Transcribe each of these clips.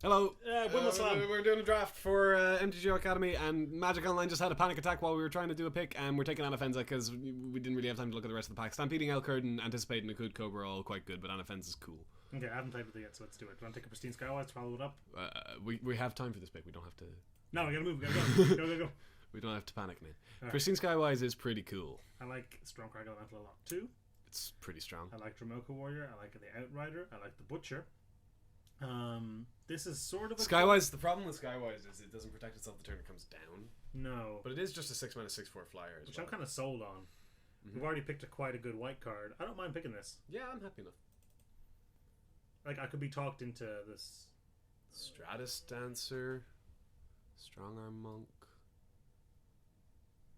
Hello. Windmill Slam. We're doing a draft for MTGO Academy, and Magic Online just had a panic attack while we were trying to do a pick, and we're taking Anafenza because we didn't really have time to look at the rest of the pack. Stampeding Elkerd and Anticipating Akud Cobra are all quite good, but Anafenza is cool. Okay, I haven't played with it yet, so let's do it. Do you want to take a Pristine Skywise to follow it up? We have time for this pick. We don't have to. No, we gotta move. We gotta go. go. We don't have to panic now. Right. Pristine Skywise is pretty cool. I like Stormcrag Elemental a lot too. It's pretty strong. I like Dromoka Warrior. I like the Outrider. I like the Butcher. This is sort of a Skywise. The problem with Skywise is it doesn't protect itself the turn it comes down. No, But it is just a 6-mana 6/4 flyer as which well. I'm kind of sold on. We've already picked quite a good white card. I don't mind picking this. Yeah, I'm happy enough. Like I could be talked into this. Stratus Dancer, Strong Arm Monk.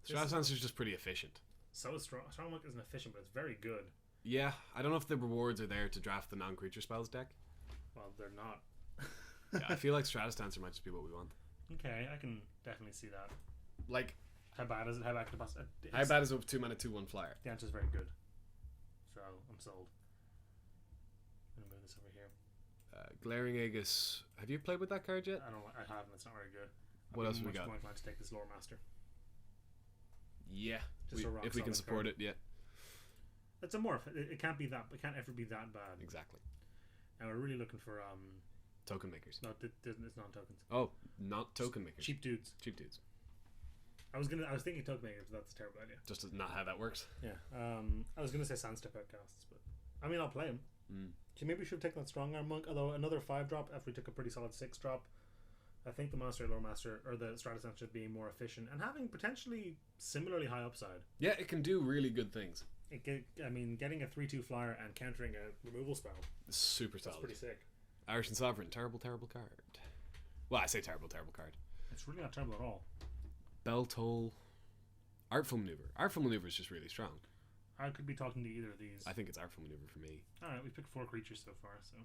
This Stratus is- Dancer is just pretty efficient. So is Strong Monk isn't efficient, but it's very good. Yeah, I don't know if the rewards are there to draft the non-creature spells deck. Well, they're not. Yeah, I feel like Stratus Dancer might just be what we want. Okay, I can definitely see that. Like, How bad is it? How bad could it possibly? how bad is a 2-mana 2/1 flyer? The answer's very good. So I'm sold. I'm gonna move this over here. Glaring Aegis. Have you played with that card yet? I haven't. It's not very good. What else have we got? I'm going to take this Lore Master. Yeah, Just a rock if we can solid support card. it, yeah. It's a morph. It can't be that. It can't ever be that bad. Exactly. And we're really looking for Token makers. no, it's non-tokens. Oh, not token makers. Cheap dudes. Cheap dudes. I was thinking token makers, but that's a terrible idea. Just not how that works. Yeah. I was gonna say Sandstep outcasts, but I mean I'll play him. So maybe we should take that Strong Arm Monk. Although another 5-drop after we took a pretty solid 6-drop. I think the Master, Lore Master, or the Stratus Dancer being more efficient and having potentially similarly high upside. Yeah, it can do really good things. Getting a 3/2 flyer and countering a removal spell. It's super That's solid. pretty sick. Irish and Sovereign, terrible card. Well, I say terrible card. It's really not terrible at all. Bell Toll, Artful Maneuver. Artful Maneuver is just really strong. I could be talking to either of these. I think it's Artful Maneuver for me. Alright, we picked 4 creatures so far, so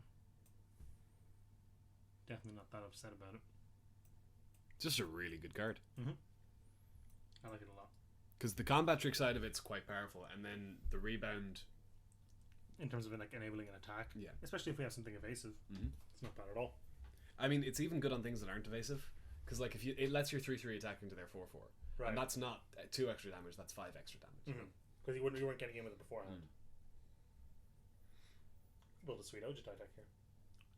definitely not that upset about it. It's just a really good card. I like it a lot. Because the combat trick side of it's quite powerful, and then the rebound. In terms of like enabling an attack. Yeah. Especially if we have something evasive. It's not bad at all. I mean, it's even good on things that aren't evasive. Because like if it lets your 3/3 attack into their 4/4, Right. and that's not 2 extra damage. That's 5 extra damage. Because you weren't getting in with it beforehand. Build a sweet Ojita deck here.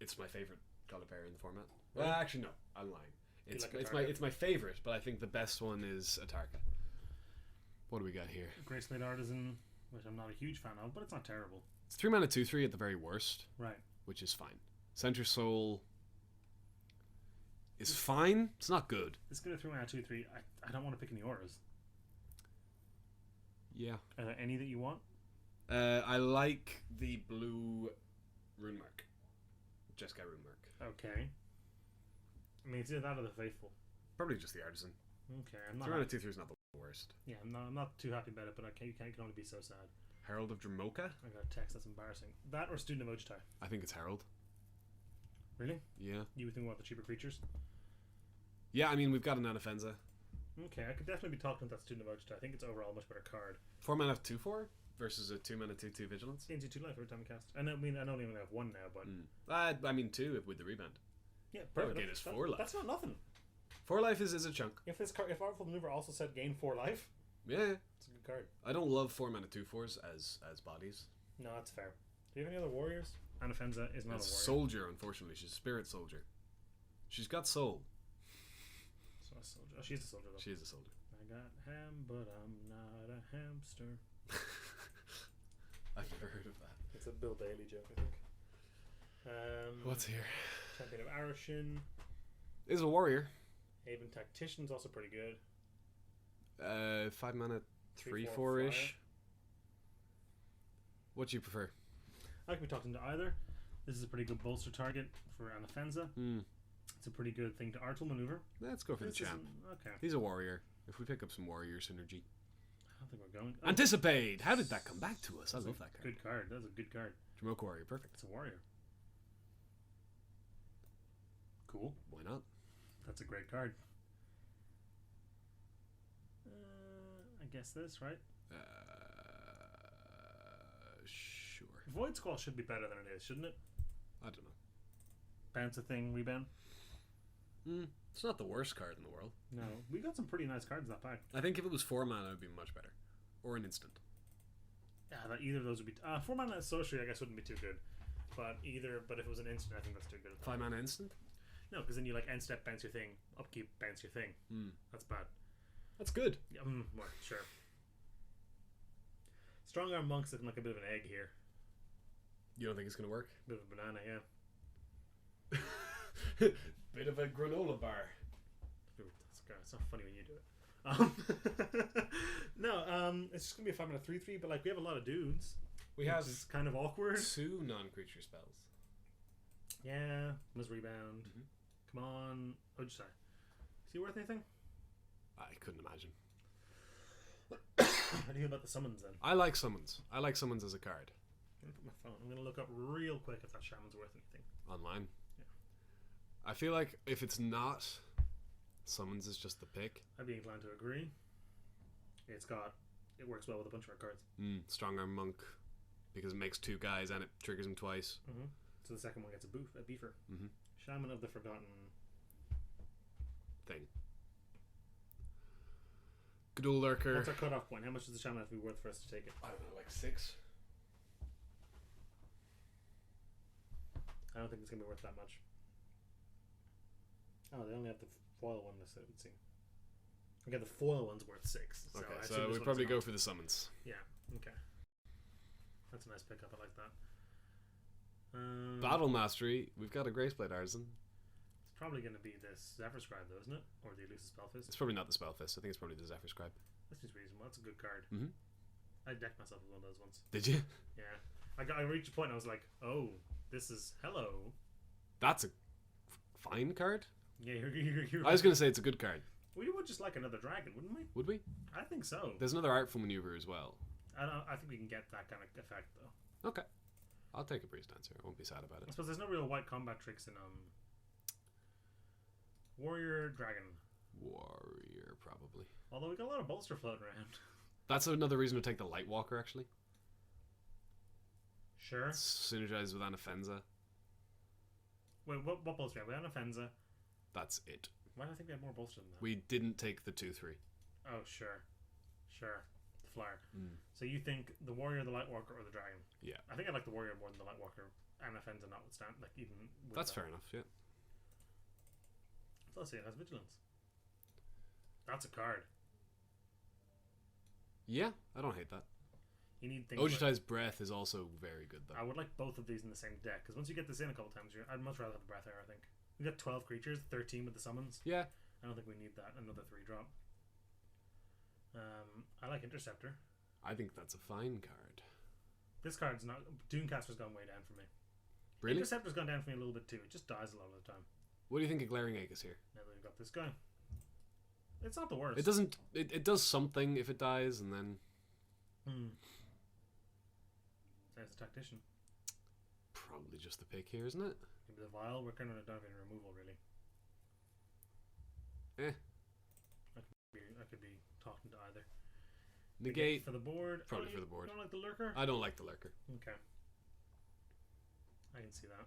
It's my favorite color pair in the format. Really? Well, actually, no, I'm lying. It's like it's Atarka? my favorite, but I think the best one is Atarka. What do we got here? Greyslate Artisan, which I'm not a huge fan of, but it's not terrible. It's 3-mana 2/3 at the very worst, Right. which is fine. Center Soul is fine. It's not good. It's going to 3-mana 2/3. I don't want to pick any auras. Yeah. Are there any that you want? I like the blue rune mark. Jeskai rune mark. Okay. I mean, it's either that or the Faithful. Probably just the Artisan. Okay, I'm not. 3-mana 2/3 is not the worst. Yeah, I'm not too happy about it, but you can only be so sad. Herald of Dromoka? I got a text, that's embarrassing. That or Student of Ojita? I think it's Herald. Really? Yeah. You would think about the cheaper creatures? Yeah, I mean, we've got an Anafenza. Okay, I could definitely be talking about that Student of Ojita. I think it's overall a much better card. 4-mana 2/4 versus a 2-mana 2/2 Vigilance. Gains you 2 life every time you cast. I mean, I only have 1 now, but I mean 2 with the rebound. yeah, That would perfect. get us 4 life. That's not nothing. 4 life is a chunk. If Artful Maneuver also said gain 4 life, Yeah. it's a good card. I don't love 4-mana 2/4s as bodies. No, that's fair. Do you have any other warriors? Anafenza is not It's a warrior. soldier, unfortunately. She's a spirit soldier. She's got soul. It's not a soldier. Oh, she's a soldier though. She is a soldier. I got ham, but I'm not a hamster. I've never heard of that. It's a Bill Daly joke, I think. What's here? Champion of Arishin. Is a warrior. Haven Tactician's also pretty good. 5-mana 3/4 3/4-ish. What do you prefer? I could be talking to either. This is a pretty good bolster target for Anafenza. It's a pretty good thing to Artful Maneuver. Let's go for This the champ. okay. He's a warrior. If we pick up some warrior synergy. I don't think we're going. Anticipate! How did that come back to us? I That's love a that card. Good card. That's a good card. Dromoka warrior, perfect. It's a warrior. Cool. Why not? That's a great card. I guess this, right? Sure. Void Squall should be better than it is, shouldn't it? I don't know. Bounce a thing, rebound. It's not the worst card in the world. No, we got some pretty nice cards in that pack. I think if it was 4 mana, it would be much better. Or an instant. Yeah, either of those would be. 4 mana sorcery, I guess, wouldn't be too good. But if it was an instant, I think that's too good. 5 mana instant? No, because then you end step, bounce your thing, upkeep, bounce your thing. That's bad. That's good. Yeah, well, sure. Strong Arm Monk's looking like a bit of an egg here. You don't think it's going to work? Bit of a banana, yeah. Bit of a granola bar. It's not funny when you do it. No, it's just gonna be a 5 mana 3/3, but we have a lot of dudes. We have it's kind of awkward. 2 non-creature spells. Yeah, must rebound. Come on, sorry. Is he worth anything? I couldn't imagine. How do you feel about the summons then? I like summons. I like summons as a card. I'm gonna put my phone. I'm gonna look up real quick if that shaman's worth anything. Online. Yeah. I feel like if it's not, summons is just the pick. I'd be inclined to agree. It works well with a bunch of our cards. Strong Arm Monk, because it makes 2 guys and it triggers them twice. So the second one gets a beefer. Shaman of the Forgotten thing. Ghoul Lurker. What's our cutoff point? How much does the shaman have to be worth for us to take it? I don't know, 6. I don't think it's gonna be worth that much. Oh, they only have the foil one listed, it would seem. Okay, the foil one's worth 6. Okay, so we probably go for the summons. Yeah, okay. That's a nice pickup, I like that. Battle Mastery, we've got a Graceblade Artisan. It's probably going to be this Zephyr Scribe, though, isn't it? Or the Elusive Spellfist? It's probably not the Spellfist, I think it's probably the Zephyr Scribe. That seems reasonable, that's a good card. I decked myself with one of those once. Did you? Yeah. I reached a point and I was like, oh, this is hello. That's a fine card? Yeah, you're I was going to say it's a good card. We would just like another dragon, wouldn't we? Would we? I think so. There's another Artful Maneuver as well. I think we can get that kind of effect, though. Okay. I'll take a Breeze Dancer. I won't be sad about it. I suppose there's no real white combat tricks in Warrior Dragon. Warrior, probably. Although we got a lot of bolster floating around. That's another reason to take the Lightwalker, actually. Sure. Synergize with Anafenza. Wait, what bolster have we? Anafenza. That's it. Why do I think we had more bolster than that? We didn't take the 2/3. Oh, sure. The flyer. So you think the warrior, the lightwalker, or the dragon? Yeah. I think I like the warrior more than the lightwalker. Anafenza notwithstanding, even with that's that. fair enough. Yeah. Plus, it has vigilance. That's a card. Yeah, I don't hate that. You need things. Ojutai's Breath is also very good, though. I would like both of these in the same deck because once you get this in a couple times, I'd much rather have the Breath Air. I think we got 12 creatures, 13 with the summons. Yeah. I don't think we need that. Another 3-drop. I like Interceptor. I think that's a fine card. This card's not. Dunecaster's gone way down for me. Really? Interceptor's gone down for me a little bit too. It just dies a lot of the time. What do you think of Glaring Aegis here? Now that we've got this guy, it's not the worst. It doesn't. It does something if it dies, and then. There's the Tactician. Probably just the pick here, isn't it? Maybe the Vial. We're kind of not in removal, really. I could be talking to either. Negate for the board. Probably for the board. You don't like the Lurker? I don't like the Lurker. Okay. I can see that.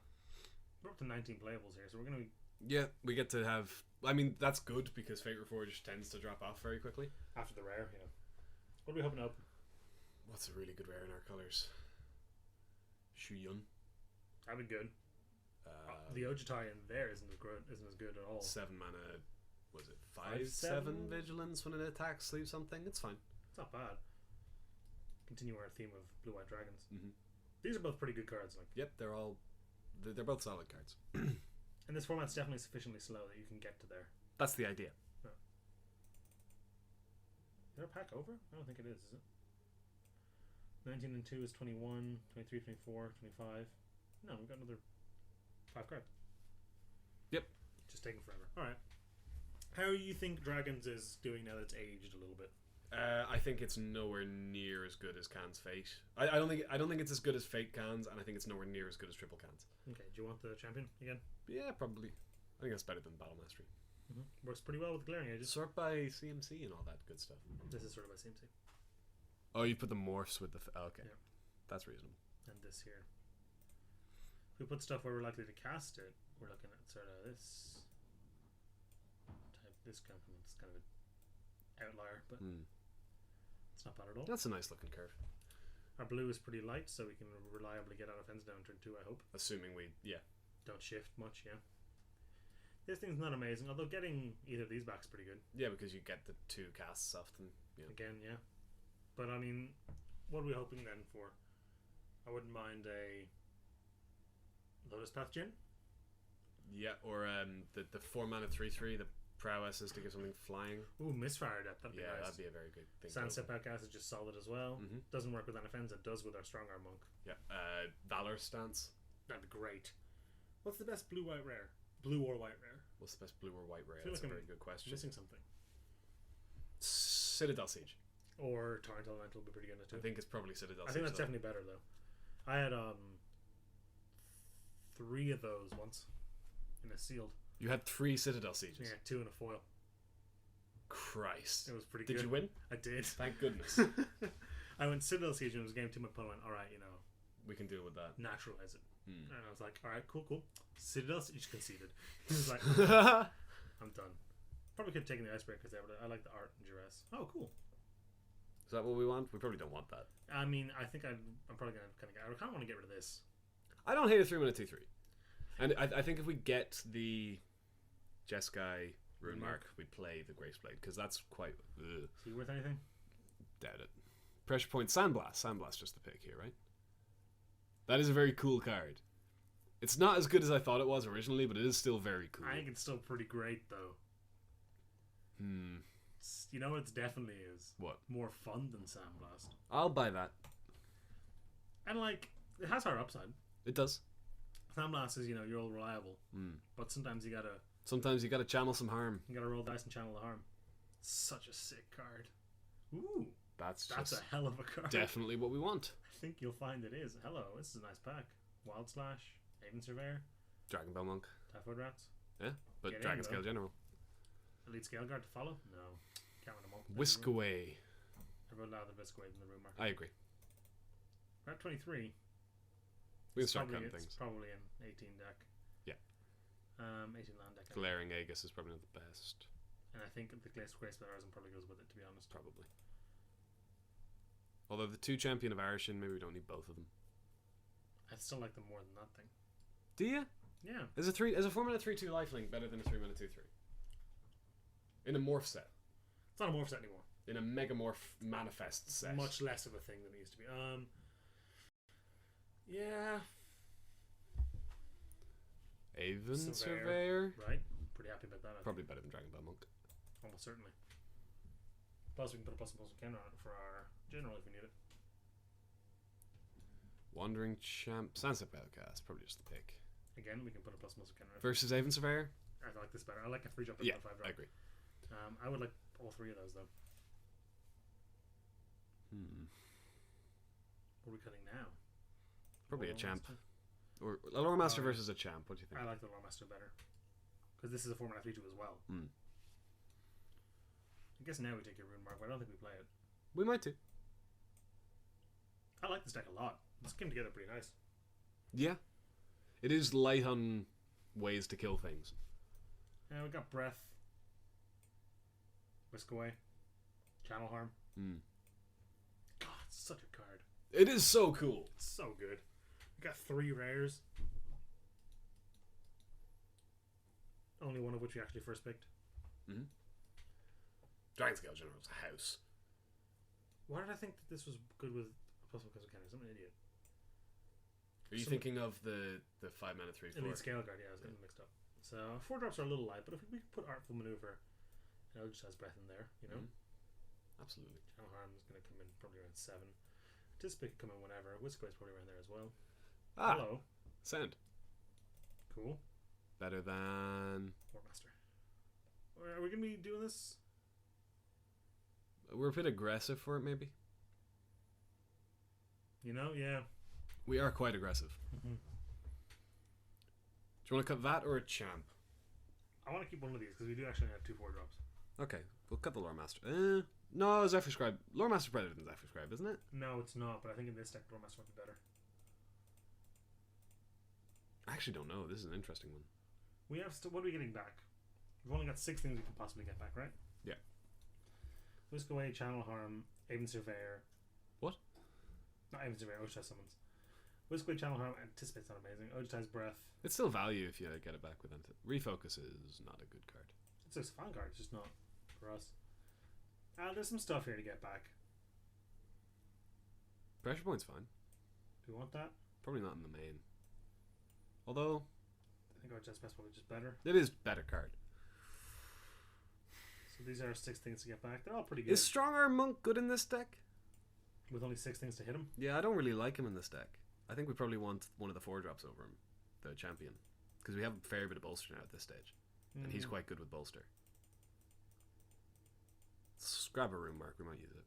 We're up to 19 playables here, so we're going to be... Yeah, we get to have... I mean, that's good, because Fate Reforged tends to drop off very quickly. After the rare, yeah. What are we hoping to open? What's a really good rare in our colours? Shuyun. That'd be good. The Ojutai in there isn't as good at all. 7 mana... Was it 5/7 vigilance when it attacks? Sleeve something? It's fine. It's not bad. Continue our theme of blue-white dragons. These are both pretty good cards. Yep, they're both solid cards. And this format's definitely sufficiently slow that you can get to there. That's the idea. Oh. Is there a pack over? I don't think it is it? 19 and 2 is 21, 23, 24, 25. No, we've got another 5 cards. Yep. Just taking forever. Alright. How do you think Dragons is doing now that it's aged a little bit? I think it's nowhere near as good as Khan's Fate. I don't think it's as good as Fate Khans, and I think it's nowhere near as good as Triple Khans. Okay, do you want the champion again? Yeah, probably. I think that's better than Battle Mastery. Works pretty well with Glaring Ages. Sort by CMC and all that good stuff. This is sort of by CMC. Oh, you put the morphs with the... okay. Yeah. That's reasonable. And this here. If we put stuff where we're likely to cast it, we're looking at sort of this type. This complement's kind of an outlier, but it's not bad at all. That's a nice looking curve. Our blue is pretty light, so we can reliably get out of fence down turn 2, I hope. Assuming we, Don't shift much, yeah. This thing's not amazing, although getting either of these back is pretty good. Yeah, because you get the 2 casts often. Yeah. Again, yeah. But I mean, what are we hoping then for? I wouldn't mind a Lotus Path Djinn. Yeah, or the 4 mana 3/3, the prowess is to give something flying. Ooh, Misfire Depth, that'd be nice. That'd be a very good thing. Sunset Outcast is just solid as well. Doesn't work with Anafenza, it does with our Strong Arm Monk. Yeah, Valor Stance. That'd be great. What's the best blue-white rare? Blue or white rare? What's the best blue or white rare? I feel That's like a I'm very good question. Missing something. Citadel Siege. Or Torrent Elemental would be pretty good too. I think it's probably Citadel Siege. I think that's definitely better though. I had 3 of those once in a sealed. You had 3 Citadel Sieges? Yeah, 2 in a foil. Christ. It was pretty good. Did you win? I did. Thank goodness. I went Citadel Siege and it was game 2. My opponent went, alright, you know, we can deal with that. naturalize it. And I was like, alright, cool. Citadel Siege conceded. He was like, I'm done. Probably could have taken the Icebreakers there, but I like the art and duress. Oh, cool. Is that what we want? We probably don't want that. I mean, I think I'm probably going to I kind of want to get rid of this. I don't hate a 3-mana 2/3. And I think if we get the Jeskai Rune Mark, we play the Grace Blade, because that's quite... Is he worth anything? Doubt it. Pressure Point, Sandblast. Sandblast just the pick here, right? That is a very cool card. It's not as good as I thought it was originally, but it is still very cool. I think it's still pretty great, though. You know what it definitely is? What? More fun than Sandblast. I'll buy that. And, like, it has hard upside. It does. Sandblast is, you know, you're all reliable. But sometimes you gotta channel some harm. You gotta roll dice and channel the harm. Such a sick card. Ooh. That's a hell of a card. Definitely what we want. I think you'll find it is. Hello, this is a nice pack. Wild Slash, Haven Surveyor, Dragon Bell Monk. Typhoid Rats. Yeah, but Get Dragon in, Scale though. General. Elite Scale Guard to follow? No. Can't win a monk. Whisk away. I would rather Whisk away than the Room Mark. I agree. We're at 23. We can start Probably- counting things. It's probably an 18 deck. Yeah. 18 land deck. Glaring Aegis is probably not the best. And I think the Grace Horizon probably goes with it, to be honest. Probably. Although the 2 Champion of Arishin, maybe we don't need both of them. I still like them more than that thing. Do you? Yeah. Is a 4-mana 3/2 lifelink better than a 3-mana 2/3? In a morph set. It's not a morph set anymore. In a Megamorph Manifest set. Much less of a thing than it used to be. Yeah. Haven Surveyor. Surveyor. Right. Pretty happy about that. I Probably better than Dragon Bell Monk. think. Almost certainly. Plus, we can put a plus counter on it for our general if we need it. Wandering Champ. Sunset Outcast. Probably just the pick. Again, we can put a plus counter on it. Versus Haven Surveyor. I like this better. I like a 3-drop and Yeah, a 5-drop. I agree. I would like all 3 of those though. What are we cutting now? Probably a Lore champ. Master? Or a Lore Master Alright. versus a champ. What do you think? I like the Lore Master better. Because this is a 4-mana 3/2 as well. I guess now we take your Rune Mark, but I don't think we play it. We might too. I like this deck a lot. This came together pretty nice. Yeah. It is light on ways to kill things. Yeah, we got Breath. Whisk Away. Channel Harm. God, it's such a card. It is so cool. It's so good. We got 3 rares. Only one of which we actually first picked. Dragon Scale General is a house. Why did I think that this was good with a plus 1 because of counter? I'm an idiot. Are you thinking of the 5-mana 3/4? Elite Scale Guard, yeah, I was getting mixed up. So 4-drops are a little light, but if we could put Artful Maneuver, and it just has Breath in there, you know? Absolutely. Channel Harm is going to come in probably around 7. Anticipate could come in whenever. Whisk Away is probably around there as well. Hello. Sound. Cool. Better than... War Master. Are we going to be doing this? We're a bit aggressive for it, maybe. You know, yeah. We are quite aggressive. Do you want to cut that or a champ? I want to keep one of these because we do actually have 2 4-drops. Okay, we'll cut the Lore Master. No, Zephyr Scribe. Lore Master better than Zephyr Scribe, isn't it? No, it's not, but I think in this deck, War Master might be better. I actually don't know. This is an interesting one. We have what are we getting back? We've only got 6 things we can possibly get back, right? Yeah. Whisk Away, Channel Harm, Aven Surveyor. What? Not Aven Surveyor, Osh's Summons. Whisk Away, Channel Harm, Anticipate's not amazing. Ojutai's Breath. It's still value if you get it back with Refocus is not a good card. It's a fun card, it's just not for us. There's some stuff here to get back. Pressure Point's fine. Do you want that? Probably not in the main. Although I think Ojutai's Breath's probably just better. it is better card. So these are 6 things to get back. They're all pretty good. Is Strong Arm Monk good in this deck? With only 6 things to hit him? Yeah, I don't really like him in this deck. I think we probably want one of the 4-drops over him, the champion, because we have a fair bit of bolster now at this stage, and he's quite good with bolster. Let's grab a room mark. We might use it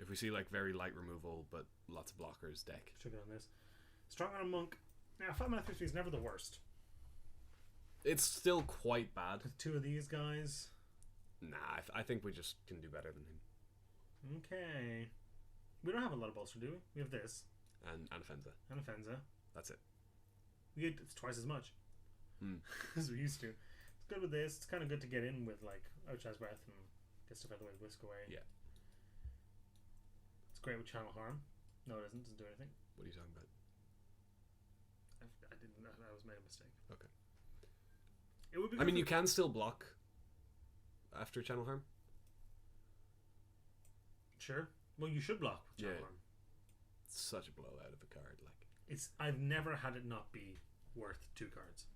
if we see like very light removal but lots of blockers deck. Should get on this. Strong Arm Monk. Now, 5 mana 50 is never the worst. It's still quite bad. With 2 of these guys. Nah, I think we just can do better than him. Okay. We don't have a lot of bolster, do we? We have this. And Fenza. And a Fenza. That's it. It's twice as much. As we used to. It's good with this. It's kind of good to get in with, like, Ojutai's Breath and get stuff out of the way, Whisk Away. Yeah. It's great with Channel Harm. No, it isn't. It doesn't do anything. What are you talking about? I didn't. I was made a mistake. Okay. It would be. I mean, you can still block after Channel Harm. Sure. Well, you should block with Channel Harm. It's such a blowout of a card. Like it's. I've never had it not be worth 2 cards.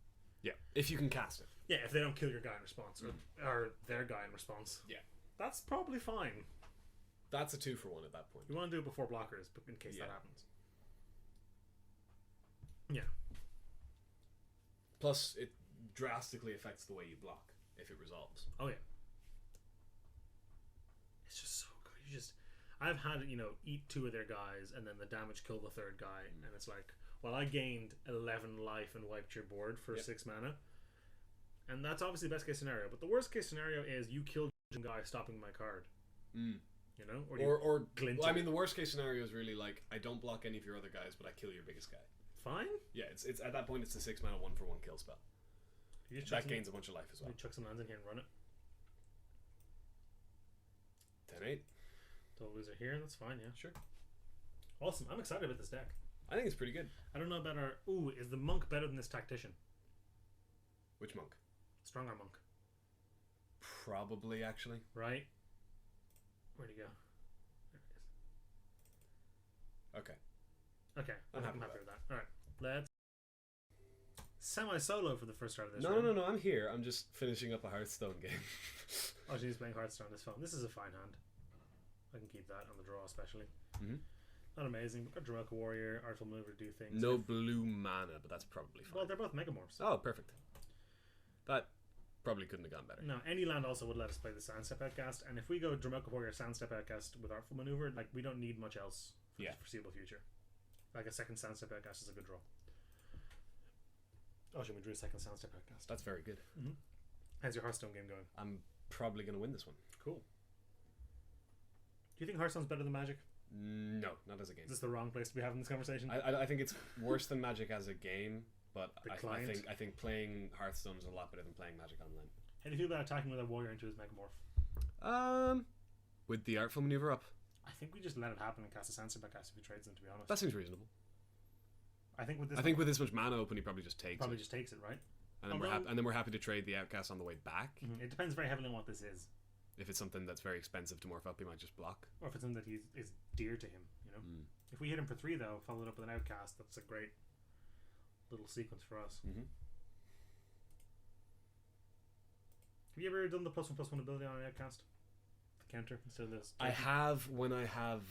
Yeah, if you can cast it. Yeah, if they don't kill your guy in response or their guy in response. Yeah, that's probably fine. That's a 2-for-1 at that point. You want to do it before blockers, but in case that happens. Yeah. Plus, it drastically affects the way you block if it resolves. Oh yeah. It's just so good. I've had eat 2 of their guys and then the damage kill the 3rd guy, and it's like, well, I gained 11 life and wiped your board for 6 mana, and that's obviously the best case scenario. But the worst case scenario is you killed a guy stopping my card. Or glint. Well, I mean, the worst case scenario is really like I don't block any of your other guys, but I kill your biggest guy. Fine. Yeah, it's at that point it's a 6 mana 1-for-1 kill spell. That gains a bunch of life as well. You chuck some lands in here and run it. 10-8. Double loser here. That's fine. Yeah, sure. Awesome. I'm excited about this deck. I think it's pretty good. I don't know about our. Ooh, is the monk better than this tactician? Which monk? Strong Arm Monk. Probably, actually. Right. Where'd he go? There it is. Okay. Okay. I'm happy with that. All right. Let's semi-solo for the first start of this. No. I'm here. I'm just finishing up a Hearthstone game. Oh, she's playing Hearthstone on this phone. This is a fine hand. I can keep that on the draw, especially. Not amazing. We've got Dramelka Warrior, Artful Maneuver to do things. No blue mana, but that's probably fine. Well, they're both Megamorphs. Oh, perfect. That probably couldn't have gone better. No, any land also would let us play the Sandstep Outcast, and if we go Dramelka Warrior, Sandstep Outcast with Artful Maneuver, like, we don't need much else for the foreseeable future. Like, a second Sandstep Outcast is a good draw. Oh, should we drew a second Sandstep Outcast? That's very good. How's your Hearthstone game going? I'm probably going to win this one. Cool. Do you think Hearthstone's better than Magic? No, not as a game. Is this the wrong place to be having this conversation? I think it's worse than Magic as a game, but I think playing Hearthstone is a lot better than playing Magic online. How do you feel about attacking with a warrior into his Megamorph? With the Artful Maneuver up. I think we just let it happen and cast a Sandstep Outcast if he trades them, to be honest. That seems reasonable. I think with this much mana open, he probably just takes it, right? And then we're happy to trade the Outcast on the way back. It depends very heavily on what this is. If it's something that's very expensive to morph up, he might just block. Or if it's something that is dear to him, If we hit him for 3, though, followed up with an Outcast, that's a great little sequence for us. Have you ever done the +1/+1 ability on an Outcast? The counter instead of this? I have when I have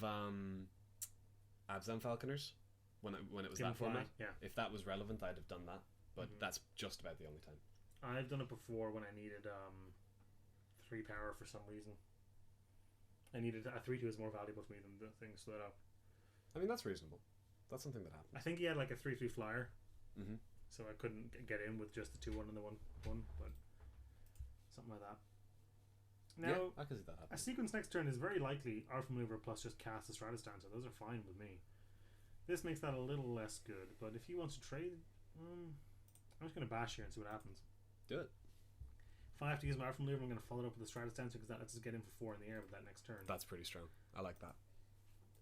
Abzan Falconers. When it was that format. Yeah. If that was relevant, I'd have done that. But that's just about the only time. I've done it before when I needed 3 power for some reason. I needed a 3/2 is more valuable to me than the thing split up. I mean, that's reasonable. That's something that happens. I think he had like a 3/3 flyer, so I couldn't get in with just the 2/1 and the 1/1, but something like that. Now, I can see that happening. A sequence next turn is very likely Artful Maneuver plus just cast a Stratus down, so those are fine with me. This makes that a little less good, but if he wants to trade I'm just gonna bash here and see what happens. Do it. If I have to use my art from lever, I'm gonna follow it up with the Stratus Dancer because that lets us get in for 4 in the air with that next turn. That's pretty strong. I like that.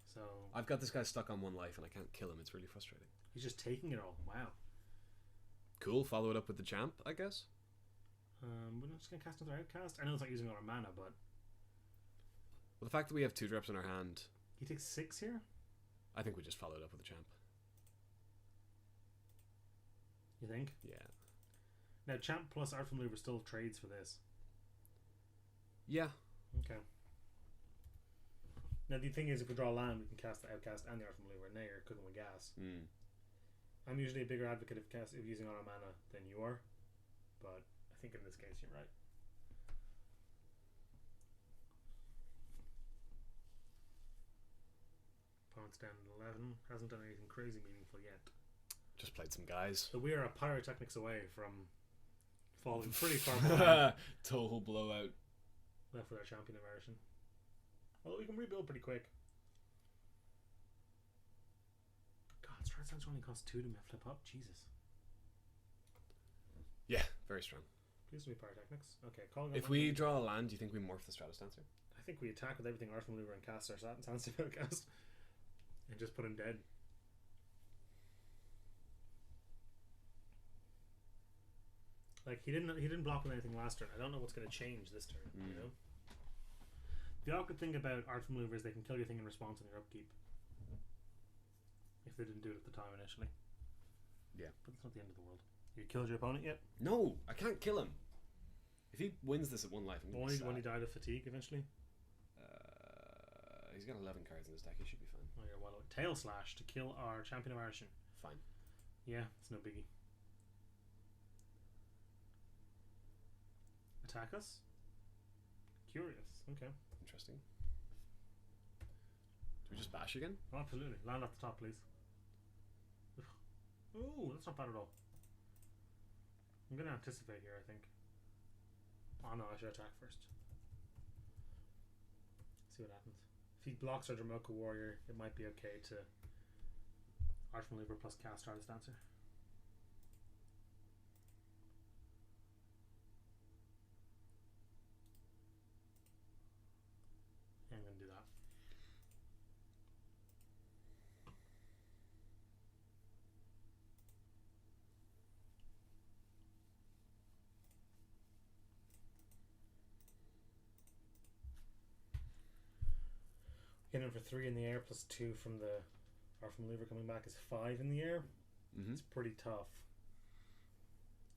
So I've got this guy stuck on 1 life and I can't kill him. It's really frustrating. he's just taking it all. Wow. Cool. Follow it up with the champ, I guess. We're not just gonna cast another outcast. I know it's not using all our mana, but Well, the fact that we have 2 drops in our hand, he takes 6 here. I think we just follow it up with the champ. You think? Yeah. Now, champ plus art from lever still trades for this. Yeah. Okay. Now the thing is, if we draw a land, we can cast the outcast and the art from lever. Now you're cooking with gas. I'm usually a bigger advocate of using all our mana than you are, but I think in this case you're right. Opponent's down 11. Hasn't done anything crazy meaningful yet. Just played some guys. So we are a pyrotechnics away from falling pretty far behind. Total blowout. Left with our champion immersion. Although we can rebuild pretty quick. God, Strat Sands only costs 2 to flip up. Jesus. Yeah, very strong. Please be pyrotechnics. Okay, calling. If we draw a land, do you think we morph the Stratus Dancer? I think we attack with everything art from lever and cast our Sands cast and just put him dead. Like he didn't block with anything last turn. I don't know what's going to change this turn. You know. The awkward thing about art from lever is they can kill your thing in response on your upkeep. If they didn't do it at the time initially. Yeah. But it's not the end of the world. You killed your opponent yet? No, I can't kill him. If he wins this at 1 life, I'm gonna be sad. When he died of fatigue eventually? He's got 11 cards in his deck. He should be fine. Oh, you're well. Tail Slash to kill our champion of Arshan. Fine. Yeah, it's no biggie. Attack us? Curious. Okay. Interesting. Do we just bash again? Oh, absolutely. Land off the top, please. Ooh, that's not bad at all. I'm going to anticipate here, I think. Oh no, I should attack first. See what happens. If he blocks our Dramoka Warrior, it might be okay to Art from Lever plus cast Stardust Dancer. Yeah, I'm going to do that. Getting for 3 in the air plus 2 from the Art from Lever coming back is 5 in the air. It's pretty tough.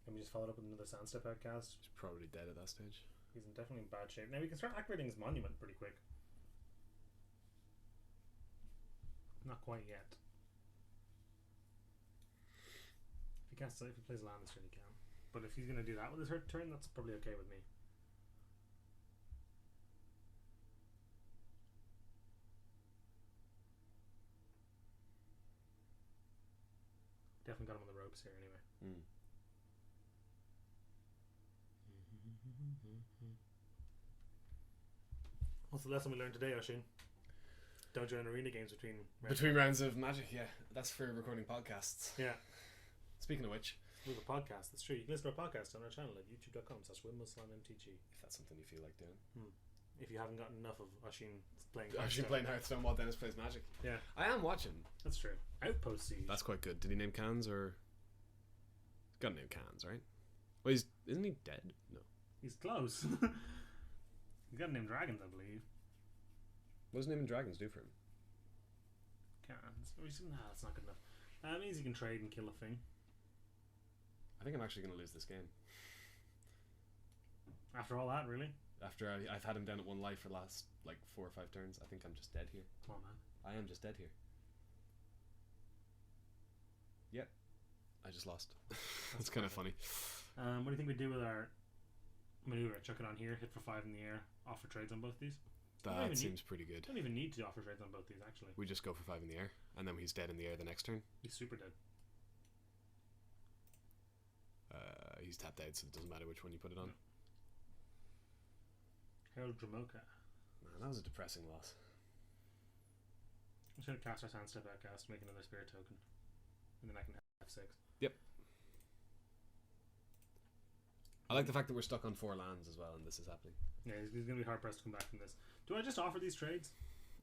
And we just followed up with another Sandstep outcast. He's probably dead at that stage. He's definitely in bad shape. Now we can start activating his monument pretty quick. Not quite yet. If he plays land this turn, he can. But if he's going to do that with his third turn, that's probably okay with me. Definitely got him on the ropes here anyway. What's the lesson we learned today, Oshin? Don't join arena games between rounds of Magic. Yeah, that's for recording podcasts. Yeah. Speaking of which, we have a podcast. That's true. You can listen to our podcast on our channel at youtube.com/Windmill/MTG. if that's something you feel like doing. If you haven't gotten enough of Oshin playing Hearthstone while Dennis plays Magic. Yeah, I am watching. that's true. Outpost Siege. That's quite good. Did he name Cans or? He's got to name Cans, right? Well, isn't he dead? No. He's close. He's got to name dragons, I believe. What does naming dragons do for him? That's not good enough. It means he can trade and kill a thing. I think I'm actually going to lose this game. After all that, really? After I've had him down at 1 life for the last like 4 or 5 turns, I think I'm just dead here. Come on, man. I am just dead here. Yep. I just lost. That's kind of funny. What do you think we do with our maneuver? Chuck it on here, hit for 5 in the air, offer trades on both these? That seems pretty good. Don't even need to offer trades on both these, actually. We just go for 5 in the air, and then he's dead in the air the next turn. He's super dead. He's tapped out, so it doesn't matter which one you put it on. Herald Dramoka. Man, that was a depressing loss. I'm just going to cast our Sandstep outcast, make another Spirit token, and then I can F6. Yep. I like the fact that we're stuck on 4 lands as well, and this is happening. Yeah, he's going to be hard pressed to come back from this. Do I just offer these trades?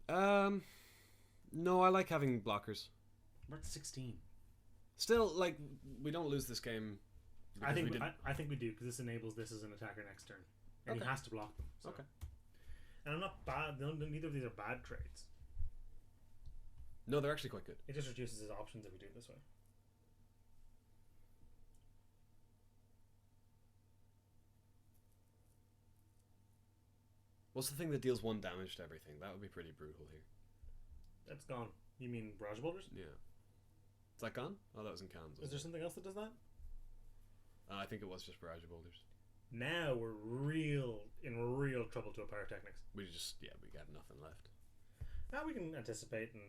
No, I like having blockers. We're at 16. Still, like, we don't lose this game. I think we do, because this enables this as an attacker next turn, and he has to block them. So. Okay. And I'm not bad. Neither of these are bad trades. No, they're actually quite good. It just reduces his options if we do it this way. What's the thing that deals 1 damage to everything? That would be pretty brutal here. That's gone. You mean Barrage Boulders? Yeah. Is that gone? Oh, that was in cans. Is there something else that does that? I think it was just Barrage Boulders. Now we're in real trouble to a Pyrotechnics. We got nothing left. Now we can anticipate and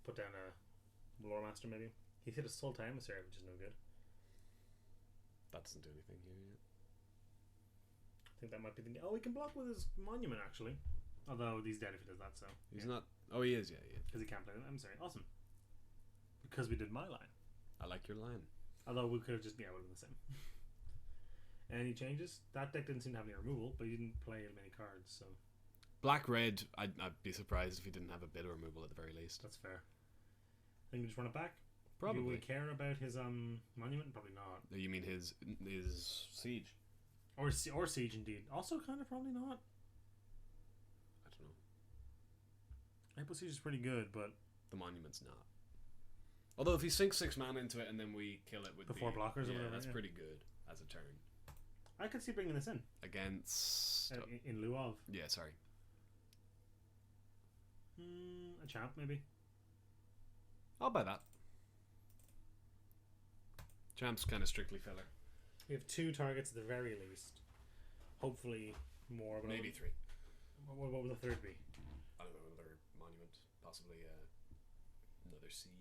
put down a Lore Master maybe. He hit a Sultai Emissary, which is no good. That doesn't do anything here yet. I think that might be the... Oh, he can block with his Monument, actually. Although he's dead if he does that, so... He's not... Oh, he is, yeah, he is. Because he can't play an emissary. Awesome. Because we did my line. I like your line. Although we could have just... Yeah, it would have been the same. Any changes? That deck didn't seem to have any removal, but he didn't play many cards, so... Black-red, I'd be surprised if he didn't have a bit of removal at the very least. That's fair. I think we just run it back. Probably. Do we care about his Monument? Probably not. You mean his Siege? Or Siege, indeed. Also, kind of probably not. I don't know. April Siege is pretty good, but... The Monument's not. Although if he sinks 6 mana into it and then we kill it with the 4 blockers or whatever. That's pretty good as a turn. I could see bringing this in. Against... in lieu of. Yeah, sorry. A champ, maybe. I'll buy that. Champ's kind of strictly filler. We have 2 targets at the very least. Hopefully more. But maybe 3. What would the third be? I don't know, another Monument. Possibly another Siege.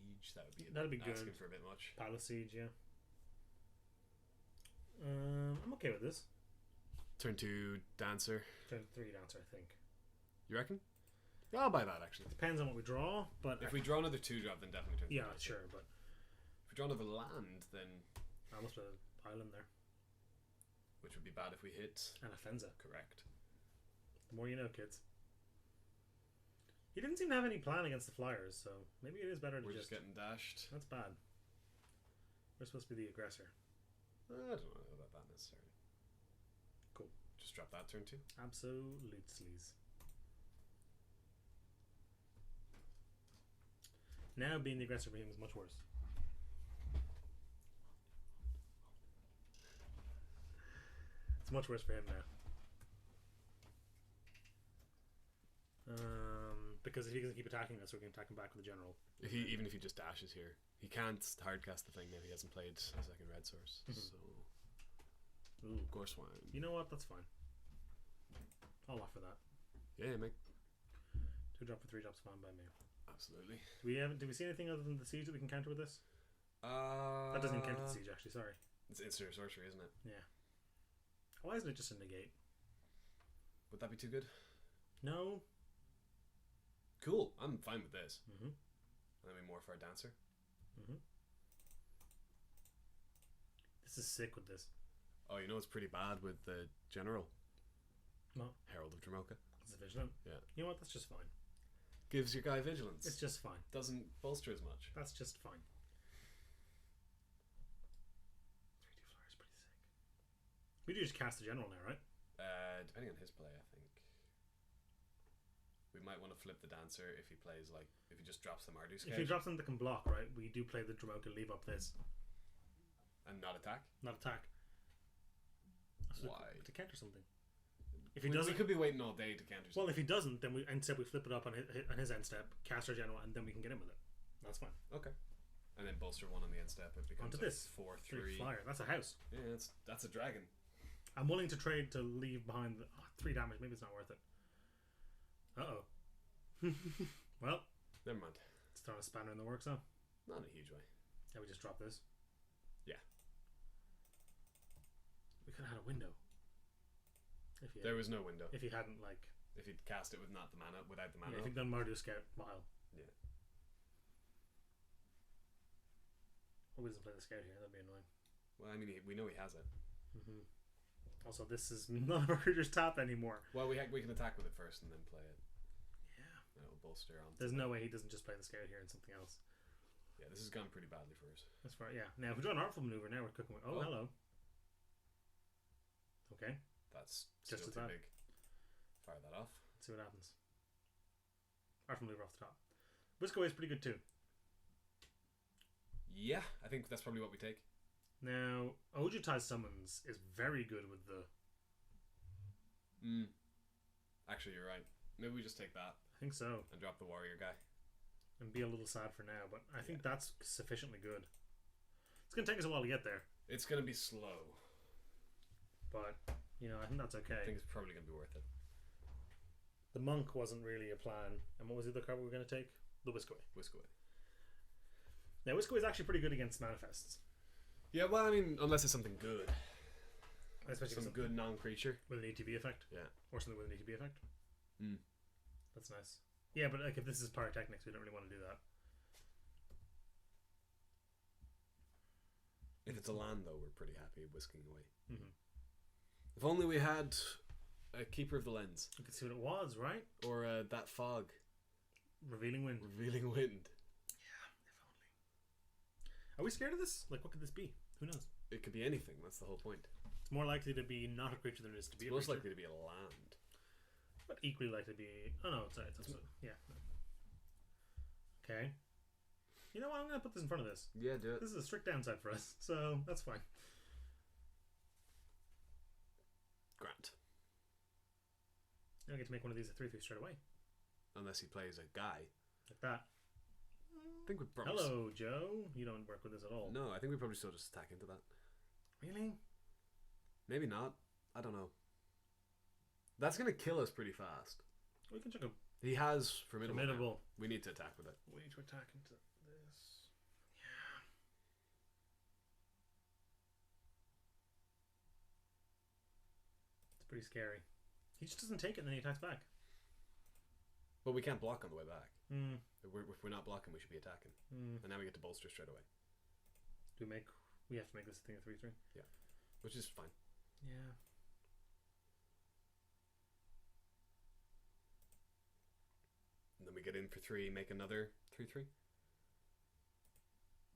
That'd be asking good. For a bit much. Palace Siege, yeah. I'm okay with this. Turn 2 Dancer. Turn 3 Dancer, I think. You reckon? Yeah, I'll buy that actually. Depends on what we draw, but if we draw another 2-drop, then definitely turn 3 yeah, Dancer. sure, but if we draw another land, then I almost put an island there. Which would be bad if we hit. And a Fenza. Correct. The more you know, kids. He didn't seem to have any plan against the Flyers, so maybe it is better to We're just getting dashed. That's bad. We're supposed to be the aggressor. I don't know about that necessarily. Cool. Just drop that turn 2. Absolutely. Now being the aggressor for him is much worse. It's much worse for him now. Because if he doesn't keep attacking us, we can attack him back with the general. Even if he just dashes here, he can't hardcast the thing now. He hasn't played a second red source. So, ooh, Gorswine. You know what? That's fine. I'll offer that. Yeah, mate. 2 drop for 3 drops, fine by me. Absolutely. Do we see anything other than the siege that we can counter with this? That doesn't even counter the siege, actually. Sorry. It's instant sorcery, isn't it? Yeah. Why isn't it just a negate? Would that be too good? No. Cool. I'm fine with this. Mm-hmm. And then we morph our Dancer. Mm-hmm. This is sick with this. Oh, you know what's pretty bad with the general? No. Herald of Dromoka. It's a vigilant. Yeah. You know what? That's just fine. Gives your guy vigilance. It's just fine. Doesn't bolster as much. That's just fine. 3/2 flyer is pretty sick. We do just cast the general now, right? Depending on his play, I think. We might want to flip the Dancer if he plays, like, if he just drops the Mardu Scout. If he drops them that can block, right, we do play the Dromoka, leave up this. And not attack? Not attack. So why? To counter something. If he doesn't, we could be waiting all day to counter something. Well, if he doesn't, then instead we flip it up on his end step, cast our general, and then we can get in with it. That's fine. Okay. And then bolster 1 on the end step. It becomes onto this 4/3 flyer. That's a house. Yeah, that's a dragon. I'm willing to trade to leave behind 3 damage. Maybe it's not worth it. Uh-oh. Well, never mind. It's throwing a spanner in the works, though. Not in a huge way. Yeah, we just drop this. Yeah. We could have had a window. There was no window. If he hadn't, like... If he'd cast it without the mana. Yeah, if he'd done Mardu Scout, Mile. Yeah. Or we doesn't play the Scout here. That'd be annoying. Well, I mean, we know he has it. Mm-hmm. Also, this is none of our creatures tap anymore. Well, we can attack with it first and then play it. Yeah. And it'll bolster on. There's no way he doesn't just play the scout here and something else. Yeah, this has gone pretty badly for us. That's far. Yeah. Now, if we draw an artful maneuver, now we're cooking with. Oh, hello. Okay. That's Just still as too bad. big. Fire that off. Let's see what happens. Artful maneuver off the top. Whisk away is pretty good too. Yeah, I think that's probably what we take. Now, Ojutai's summons is very good with the. Actually, you're right. Maybe we just take that I think so. and drop the warrior guy. And be a little sad for now, but I think that's sufficiently good. It's going to take us a while to get there, It's going to be slow. but, I think that's okay. I think it's probably going to be worth it. The monk wasn't really a plan. And what was the other card we were going to take? The Whisk Away. Whisk away. Now, Whisk Away is actually pretty good against manifests. Yeah, well, I mean, unless it's something good. Especially Some good non-creature. with an ETB effect. Yeah. Or something with an ETB effect. Mm. That's nice. Yeah, but like if this is pyrotechnics, we don't really want to do that. If it's a land, though, we're pretty happy whisking away. Mm-hmm. If only we had a Keeper of the Lens. You can see what it was, right? Or that fog. Revealing Wind. Revealing Wind. Yeah, if only. Are we scared of this? Like, what could this be? Who knows? It could be anything, that's the whole point. It's more likely to be not a creature than it is to be It's a most creature. likely to be a land. But equally likely to be... Oh, no, sorry. Yeah. Okay. You know what? I'm going to put this in front of this. Yeah, do it. This is a strict downside for us, so that's fine. Grant. I don't get to make one of these a 3/3 straight away. Unless he plays a guy. Like that. I think we probably... Hello, Joe. You don't work with this at all. No, I think we probably still just attack into that. Really? Maybe not. I don't know. That's going to kill us pretty fast. We can check a He has Formidable. now. formidable. We need to attack with it. Way to attack into this. Yeah. It's pretty scary. He just doesn't take it and then he attacks back. But we can't block on the way back. Hmm. If we're not blocking, we should be attacking. Mm. And now we get to bolster straight away. We have to make this a thing of 3/3. Which is fine. Yeah. And then we get in for 3, make another 3/3.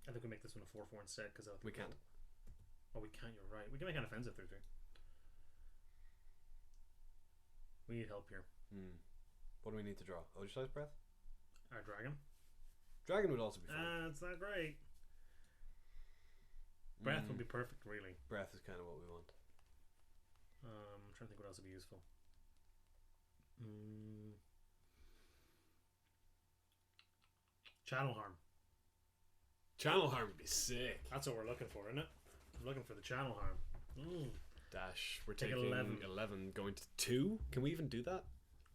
I think we make this one a 4/4 instead because We can't. Oh, we can't. You're right. We can make an offensive 3/3. We need help here. What do we need to draw? Ojutai's Breath? Our dragon. Dragon would also be fine. It's not great. Breath would be perfect, really. Breath is kind of what we want. I'm trying to think what else would be useful. Channel Harm. Channel Harm would be sick. That's what we're looking for, isn't it? We're looking for the Channel Harm. Dash. We're Take taking 11. 11 going to 2. Can we even do that?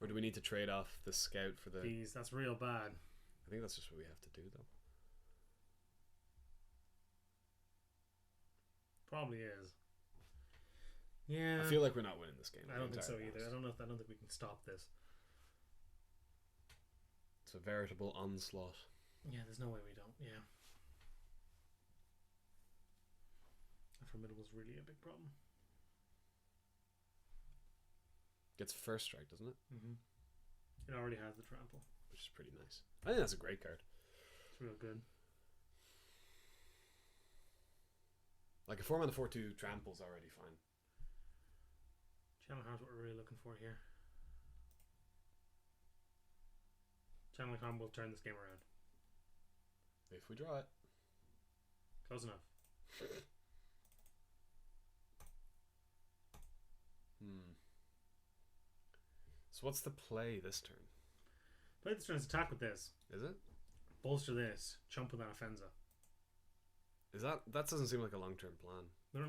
Or do we need to trade off the scout for the... Jeez, that's real bad. I think that's just what we have to do, though. Probably is. Yeah. I feel like we're not winning this game. I don't think so either. I don't think we can stop this. It's a veritable onslaught. Yeah, there's no way we don't. Yeah. Formidable's really a big problem. Gets first strike, doesn't it? It already has the trample. Which is pretty nice. I think that's a great card. It's real good. Like a 4-mana 4/2 trample's already fine. Channel Harm's what we're really looking for here. Channel Harm will turn this game around. If we draw it. Close enough. So what's the play this turn? Play this turn as attack with this. Is it? Bolster this. Chump with an Offenza. Is that doesn't seem like a long term plan.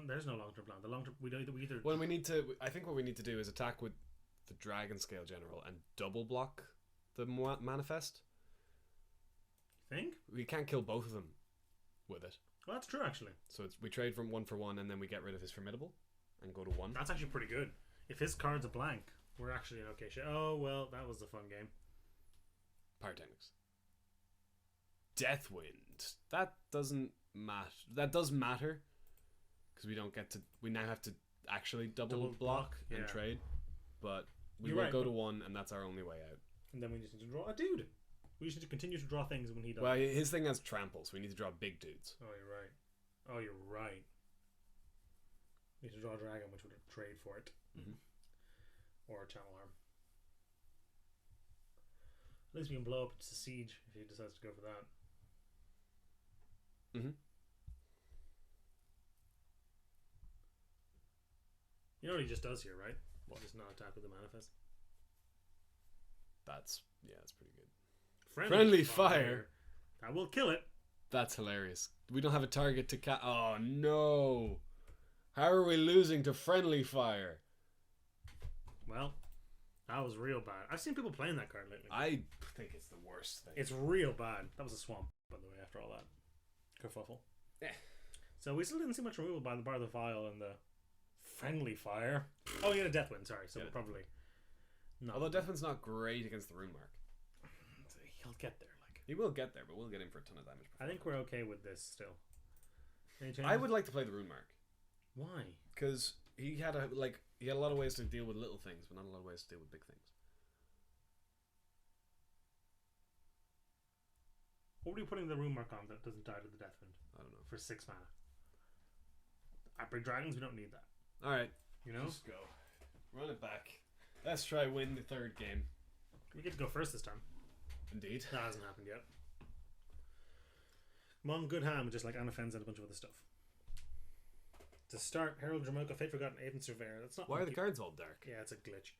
There's no long term plan. The long term we either. Well, we need to. I think what we need to do is attack with the Dragon Scale General and double block the manifest. Think? We can't kill both of them with it. Well, that's true actually. So we trade from 1 for 1, and then we get rid of his Formidable and go to 1. That's actually pretty good. If his card's a blank, we're actually in okay shape. Oh well, that was a fun game. Pyrotechnics. Deathwind. That doesn't matter. That does matter because we don't get to. We now have to actually double Double block block, and yeah. trade, but we You're will right, go but- to 1, and that's our only way out. And then we just need to draw a dude. We should continue to draw things when he does. Well, his thing has trample, so we need to draw big dudes. Oh, you're right. Oh, you're right. We need to draw a dragon, which would trade for it. Mhm. Or a channel arm. At least we can blow up to siege if he decides to go for that. Mhm. You know what he just does here, right? What? Just not attack with the manifest. That's pretty good. Friendly fire. That will kill it. That's hilarious. We don't have a target to Oh no! How are we losing to friendly fire? Well, that was real bad. I've seen people playing that card lately. I think it's the worst thing. It's real bad. That was a swamp, by the way, after all that kerfuffle. Yeah. So we still didn't see much removal by the bar of the vial and the friendly fire. Oh, he had a Deathwind, sorry. So Yeah. we're probably not. Although Deathwind's not great against the rune mark. He'll get there. Like, He will get there, but we'll get in for a ton of damage. I think we're okay with this still. Any changes? I would like to play the rune mark Why? because he had a lot of ways to deal with little things, but not a lot of ways to deal with big things. What were you putting the rune mark on that doesn't die to the Deathwind I don't know. for 6 mana? At Big Dragons, we don't need that. All right, You know? just go. Run it back. Let's try win the 3rd game. We get to go first this time. Indeed. That hasn't happened yet. I'm on good hand with just like Anafens and a bunch of other stuff. To start, Herald Dramoka, Fate Forgotten, Aiden Surveyor. That's not. Why are the cards all dark? Yeah, it's a glitch.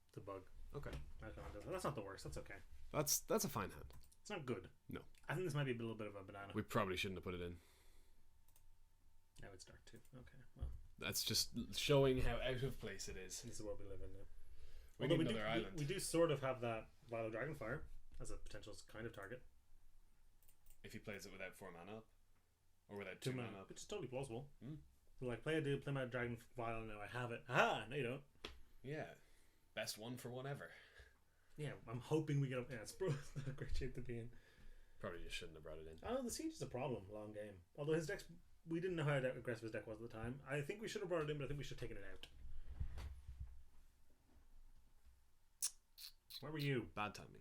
It's a bug. Okay, That's not the worst. That's okay. that's a fine hand. It's not good. No. I think this might be a little bit of a banana. We probably shouldn't have put it in. Now it's dark too. Okay, well, That's just showing how out of place it is. this is what we live in now. We Although need we another do, island. we do sort of have that Vial of Dragonfire as a potential kind of target. If he plays it without 4 mana up, or without 2 2 mana, mana up. which is totally plausible. Mm. So like, play a dude, play my Dragon Vial, now I have it. Aha! No, you don't. Yeah, best 1 for 1 ever. Yeah, I'm hoping we get up. Yeah, it's not a great shape to be in. Probably just shouldn't have brought it in. I know the siege is a problem, long game. Although his deck's, we didn't know how aggressive his deck was at the time. I think we should have brought it in, but I think we should have taken it out. Where were you? Bad timing.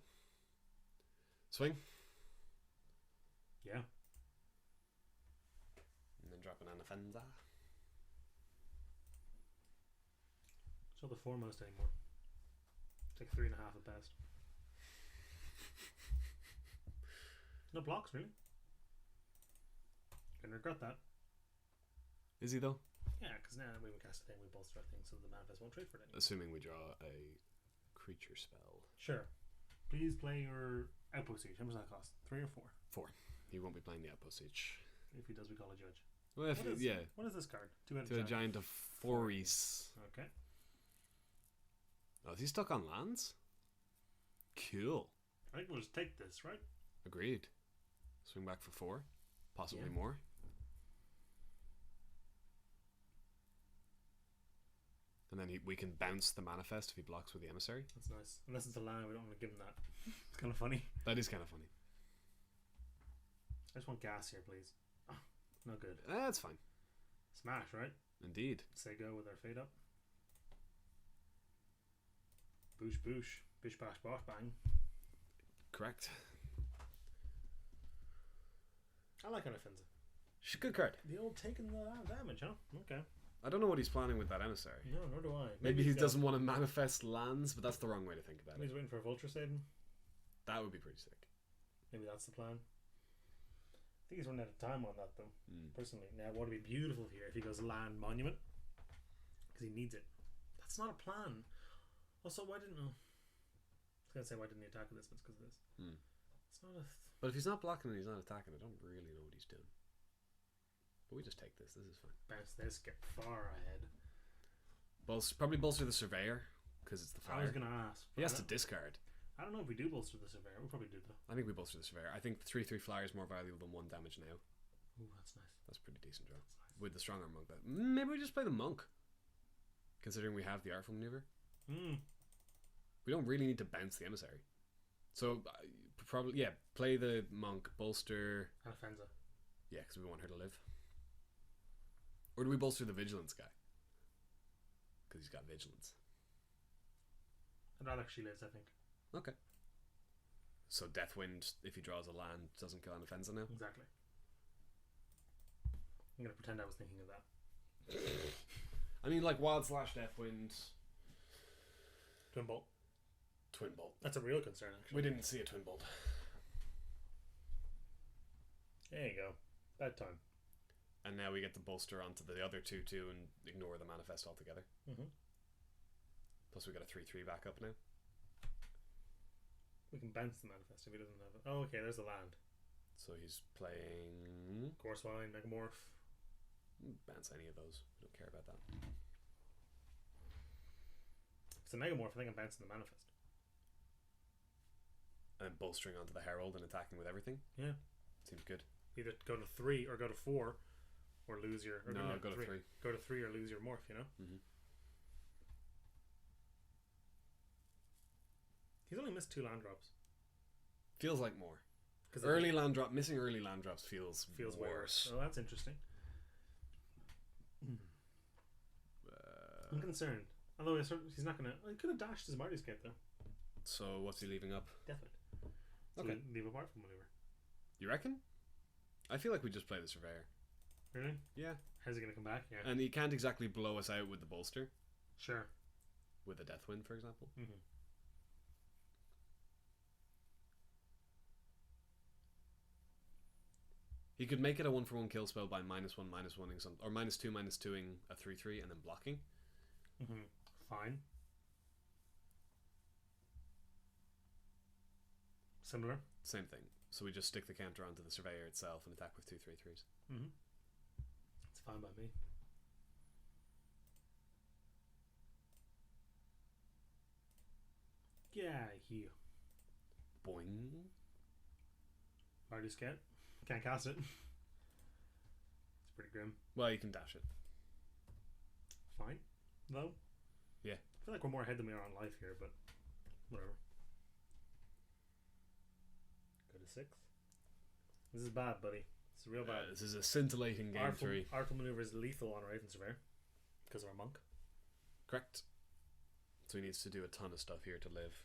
Swing. Yeah. And then drop an Anafenza. It's not the foremost anymore. It's like 3.5 at best. No blocks, really. Gonna regret that. Is he though? Yeah, because now when we cast a thing, we bolster our thing so the manifest won't trade for it anymore. Assuming we draw a creature spell. Sure. Please play your Outpost Siege. How much does that cost? 3 or 4? 4. He won't be playing the Outpost Siege. If he does, we call a judge. Well, if, What is, yeah. What is this card? 2 To a giant of Foris. Okay. Oh, is he stuck on lands? Cool. I think we'll just take this, right? Agreed. Swing back for 4. Possibly Yeah. more. And then we can bounce the manifest if he blocks with the emissary. That's nice. Unless it's a land, we don't want to give him that. It's kind of funny. That is kind of funny. I just want gas here, please. Oh, no good. That's fine. Smash, right? Indeed. Say go with our fade up. Boosh, boosh. Bish, bash, bosh, bang. Correct. I like Anafenza. She's a good card. The old taking the damage, huh? Okay. I don't know what he's planning with that emissary. No, nor do I. Maybe he he's doesn't want to manifest lands, but that's the wrong way to think about Maybe it. he's waiting for a vulture saving. That would be pretty sick. Maybe that's the plan. I think he's running out of time on that, though. Personally. Now, what would be beautiful here if he goes land monument? Because he needs it. That's not a plan. Also, why didn't... I was going to say, why didn't he attack with this? But it's because of this. It's not a... But if he's not blocking and he's not attacking, I don't really know what he's doing. But we just take this. This is fine. Bounce this, get far ahead. Probably bolster the Surveyor, because it's the I was fire. going to ask. He has to discard. I don't know if we do bolster the Surveyor. We probably do, though. I think we bolster the Surveyor. I think the 3/3 flyer is more valuable than 1 damage now. Ooh, that's nice. That's a pretty decent draw. That's nice. With the Strong Arm Monk. Maybe we just play the Monk. Considering we have the Artful Maneuver. We don't really need to bounce the Emissary. So, probably, yeah, play the Monk, bolster... Anafenza. Yeah, because we want her to live. Or do we bolster the Vigilance guy? because he's got vigilance. I'd rather she lives, I think. Okay. So Deathwind, if he draws a land, doesn't kill an offensive now? Exactly. I'm going to pretend I was thinking of that. I mean, like Wild Slash Deathwind. Twin Bolt. Twin Bolt. That's a real concern, actually. We didn't see a Twin Bolt. There you go. That time. And now we get to bolster onto the other 2/2 and ignore the manifest altogether. Mm-hmm. Plus we got a 3/3 backup now. We can bounce the manifest if he doesn't have it. Oh, okay, there's the land. So he's playing... Corsewine, Megamorph. Bounce any of those. We don't care about that. If it's a Megamorph, I think I'm bouncing the manifest. And then bolstering onto the Herald and attacking with everything. Yeah. Seems good. Either go to 3 or go to 4 or lose your... Or No, go to 3. Go to 3 or lose your morph, you know? Mm-hmm. He's only missed 2 land drops. Feels like more. Missing early land drops feels worse. Oh, that's interesting. I'm concerned. Although he's not going to... He could have dashed his Marty's Gate, though. So what's he leaving up? Definitely. Okay. Leave apart from maneuver. You reckon? I feel like we just play the Surveyor. Really? Yeah. How's he going to come back? Yeah. And he can't exactly blow us out with the bolster. Sure. With a Deathwind, for example. Mm-hmm. He could make it a 1-for-1 kill spell by -1/-1ing some, or -2/-2ing a 3/3 and then blocking. Mm-hmm. Fine. Similar. Same thing. So we just stick the counter onto the Surveyor itself and attack with 2 3/3s. Mm-hmm. It's fine by me. Yeah, you. Boing. Already scared. Can't cast it. It's pretty grim. Well, you can dash it. Fine. Though. Yeah. I feel like we're more ahead than we are on life here, but whatever. Go to 6. This is bad, buddy. It's real bad. This is a scintillating game 3. Artful Maneuver is lethal on Raven Surveyor because of our monk. Correct. So he needs to do a ton of stuff here to live.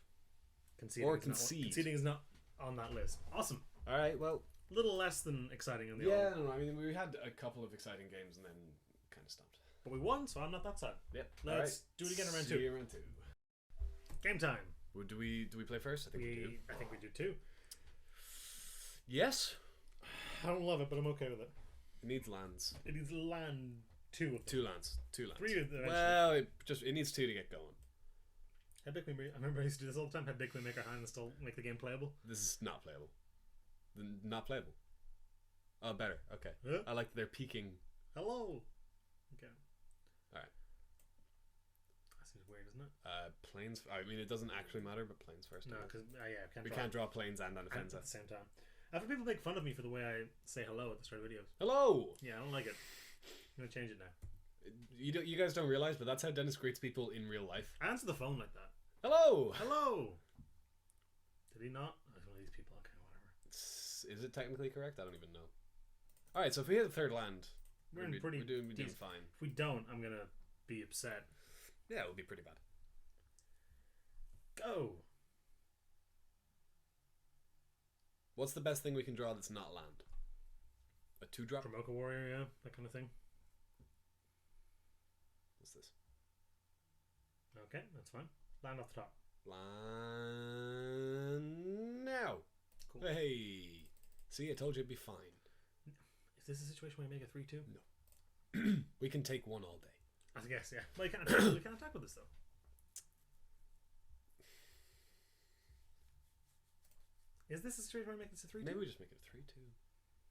Conceding or concede. Conceding is not on that list. Awesome. Alright, well... A little less than exciting in the Yeah, no, I mean, we had a couple of exciting games and then kind of stopped. But we won, so I'm not that sad. Yep. Let's do it again in round 2. See you round 2. Game time. Well, do we play first? I think we do. I think we do too. Yes. I don't love it, but I'm okay with it. It needs lands. It needs land 2 of them. 2 lands. 2 lands. 3 of them. Well, it needs 2 to get going. I remember I used to do this all the time. Had big queen make our hand and still make the game playable. This is not playable. Not playable. Oh, better. Okay. Huh? I like they're peeking. Hello. Okay. Alright. That seems weird, isn't it? Planes. I mean, it doesn't actually matter, but planes first. No, because we can't draw planes and an at offensive the same time. I've had people make fun of me for the way I say hello at the start of videos. Hello. Yeah, I don't like it. I'm gonna change it now. You guys don't realize, but that's how Dennis greets people in real life. I answer the phone like that. Hello. Hello. Did he not? I was one of these people. Okay, whatever. Is it technically correct? I don't even know. All right, so if we hit the 3rd land, we're doing fine. If we don't, I'm gonna be upset. Yeah, it would be pretty bad. Go. What's the best thing we can draw that's not land? A 2-drop? Provoke a warrior, yeah, that kind of thing. What's this? Okay, that's fine. Land off the top. Land now. Cool. Hey, see, I told you it'd be fine. Is this a situation where you make a 3/2? No. We can take 1 all day. I guess, yeah. Well, you can't attack, we can't attack with this though. Is this a situation where we make this a 3/2? Maybe we just make it a 3/2.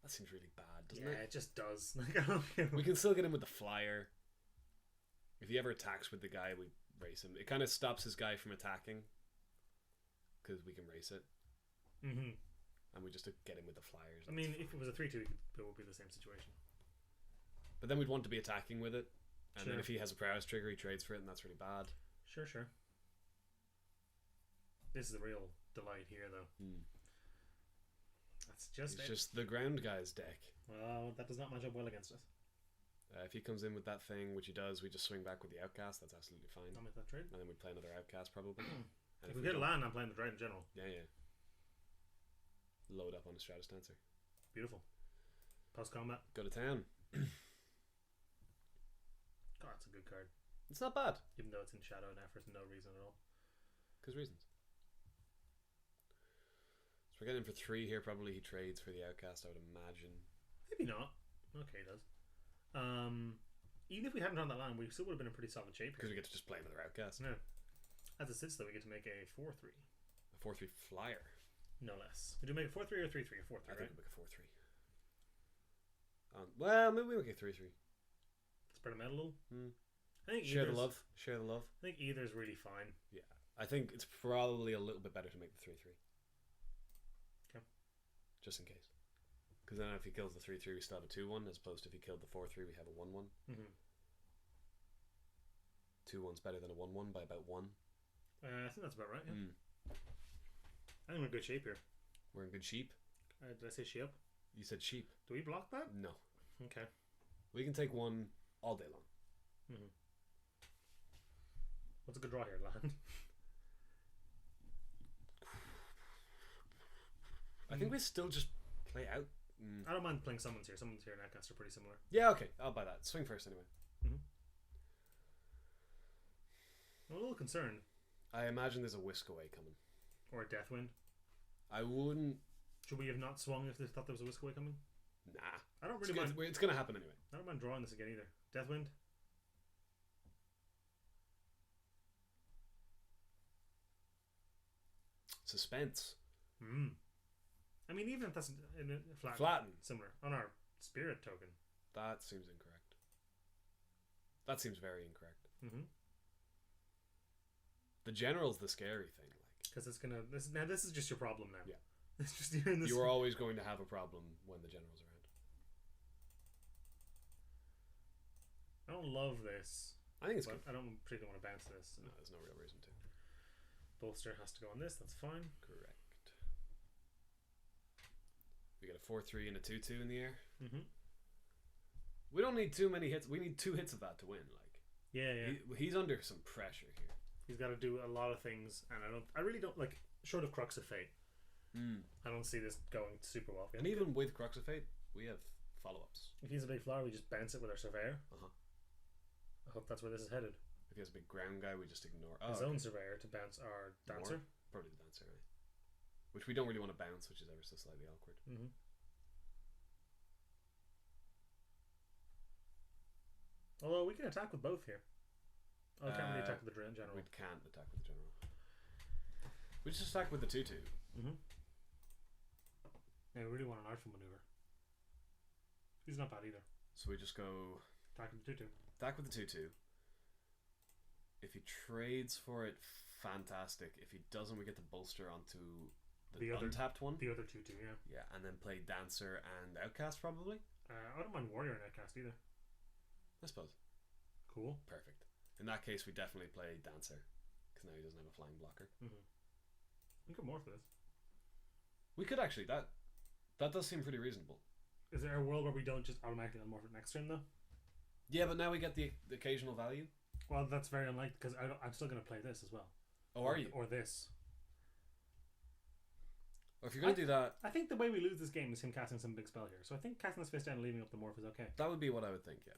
That seems really bad, doesn't it? Yeah, it just does. Like, I don't care. We can still get him with the flyer. If he ever attacks with the guy, we race him. It kind of stops his guy from attacking because we can race it. Mm-hmm. And we just get him with the flyers. I mean, if it was a 3/2, it would be the same situation. But then we'd want to be attacking with it. And Sure. then if he has a prowess trigger, he trades for it, and that's really bad. Sure. This is a real delight here, though. That's just It's it. just the ground guy's deck. Well, that does not match up well against us. If he comes in with that thing, which he does, we just swing back with the Outcast. That's absolutely fine. I'll make that trade. And then we play another Outcast probably. And If we get a don't- land, I'm playing the Dread in general. Yeah. Load up on a Stratus Dancer. Beautiful. Post combat. Go to town. God, it's a good card. It's not bad. Even though it's in shadow now for no reason at all. Because reasons. So we're getting him for 3 here. Probably he trades for the Outcast, I would imagine. Maybe not. Okay, he does. Even if we hadn't drawn that land, we still would have been in pretty solid shape Because here. we get to just play another Outcast. No. As it sits, though, we get to make a 4/3. A 4/3 flyer. No less. Would you make a 4/3 or 3/3? A 4/3, I right? think we'll make a 4/3. Well, maybe we make a 3/3. Spread them out a little. Hmm. I think Share the either's- love. Share the love. I think either's really fine. Yeah. I think it's probably a little bit better to make the 3/3. Okay. Just in case. Because then if he kills the 3/3, we still have a 2/1, as opposed to if he killed the 4/3, we have a 1/1. Mm-hmm. 2/1's better than a 1/1 by about 1. I think that's about right, yeah. Mm. I think we're in good shape here. We're in good sheep. Did I say shape? You said sheep. Do we block that? No. Okay. We can take 1 all day long. Mm-hmm. What's a good draw here, land? I think we still just play out. I don't mind playing summons here. Summons here and Outcast are pretty similar. Yeah, okay. I'll buy that. Swing first anyway. I'm a little concerned. I imagine there's a Whisk Away coming. Or a Deathwind. I wouldn't... Should we have not swung if they thought there was a Whisk Away coming? Nah. I don't really mind. It's going to happen anyway. I don't mind drawing this again either. Deathwind. Suspense. I mean, even if that's in a Flatten. similar on our spirit token. That seems incorrect. That seems very incorrect. The general's the scary thing, like, because it's gonna. This is just your problem now. Yeah. It's just you're in this. you are always going to have a problem when the general's around. I don't love this. I think it's but good. I don't particularly want to bounce this. So. No, there's no real reason to. Bolster has to go on this. That's fine. Correct. We get a 4/3 and a 2/2 in the air. We don't need too many hits. We need 2 hits of that to win. Like, Yeah. he's under some pressure here. He's got to do a lot of things, and I really don't like. Short of Crux of Fate, I don't see this going super well. And even with Crux of Fate, we have follow-ups. If he's a big flower, we just bounce it with our Surveyor. I hope that's where this is headed. If he has a big ground guy, we just ignore His own Surveyor to bounce our Dancer. Probably the Dancer, right? Which we don't really want to bounce, which is ever so slightly awkward. Although we can attack with both here. Oh, can't really attack with the Drill in general. We can't attack with the general. We just attack with the 2/2. Yeah, we really want an artful maneuver. He's not bad either. So we just go Attack with the 2/2. attack with the 2/2. If he trades for it, fantastic. If he doesn't, we get to bolster onto the other untapped one. The other 2/2, yeah. Yeah, and then play Dancer and Outcast probably. I don't mind Warrior and Outcast either. I suppose. Cool. Perfect. In that case, we definitely play Dancer because now he doesn't have a flying blocker. We could morph this. We could actually. That does seem pretty reasonable. Is there a world where we don't just automatically unmorph it next turn though? Yeah, but now we get the occasional value. Well, that's very unlikely because I'm still going to play this as well. Oh, are you? Or this. Or if you're going to do that, I think the way we lose this game is him casting some big spell here. So I think casting this face down and leaving up the morph is okay. that would be what I would think. Yeah.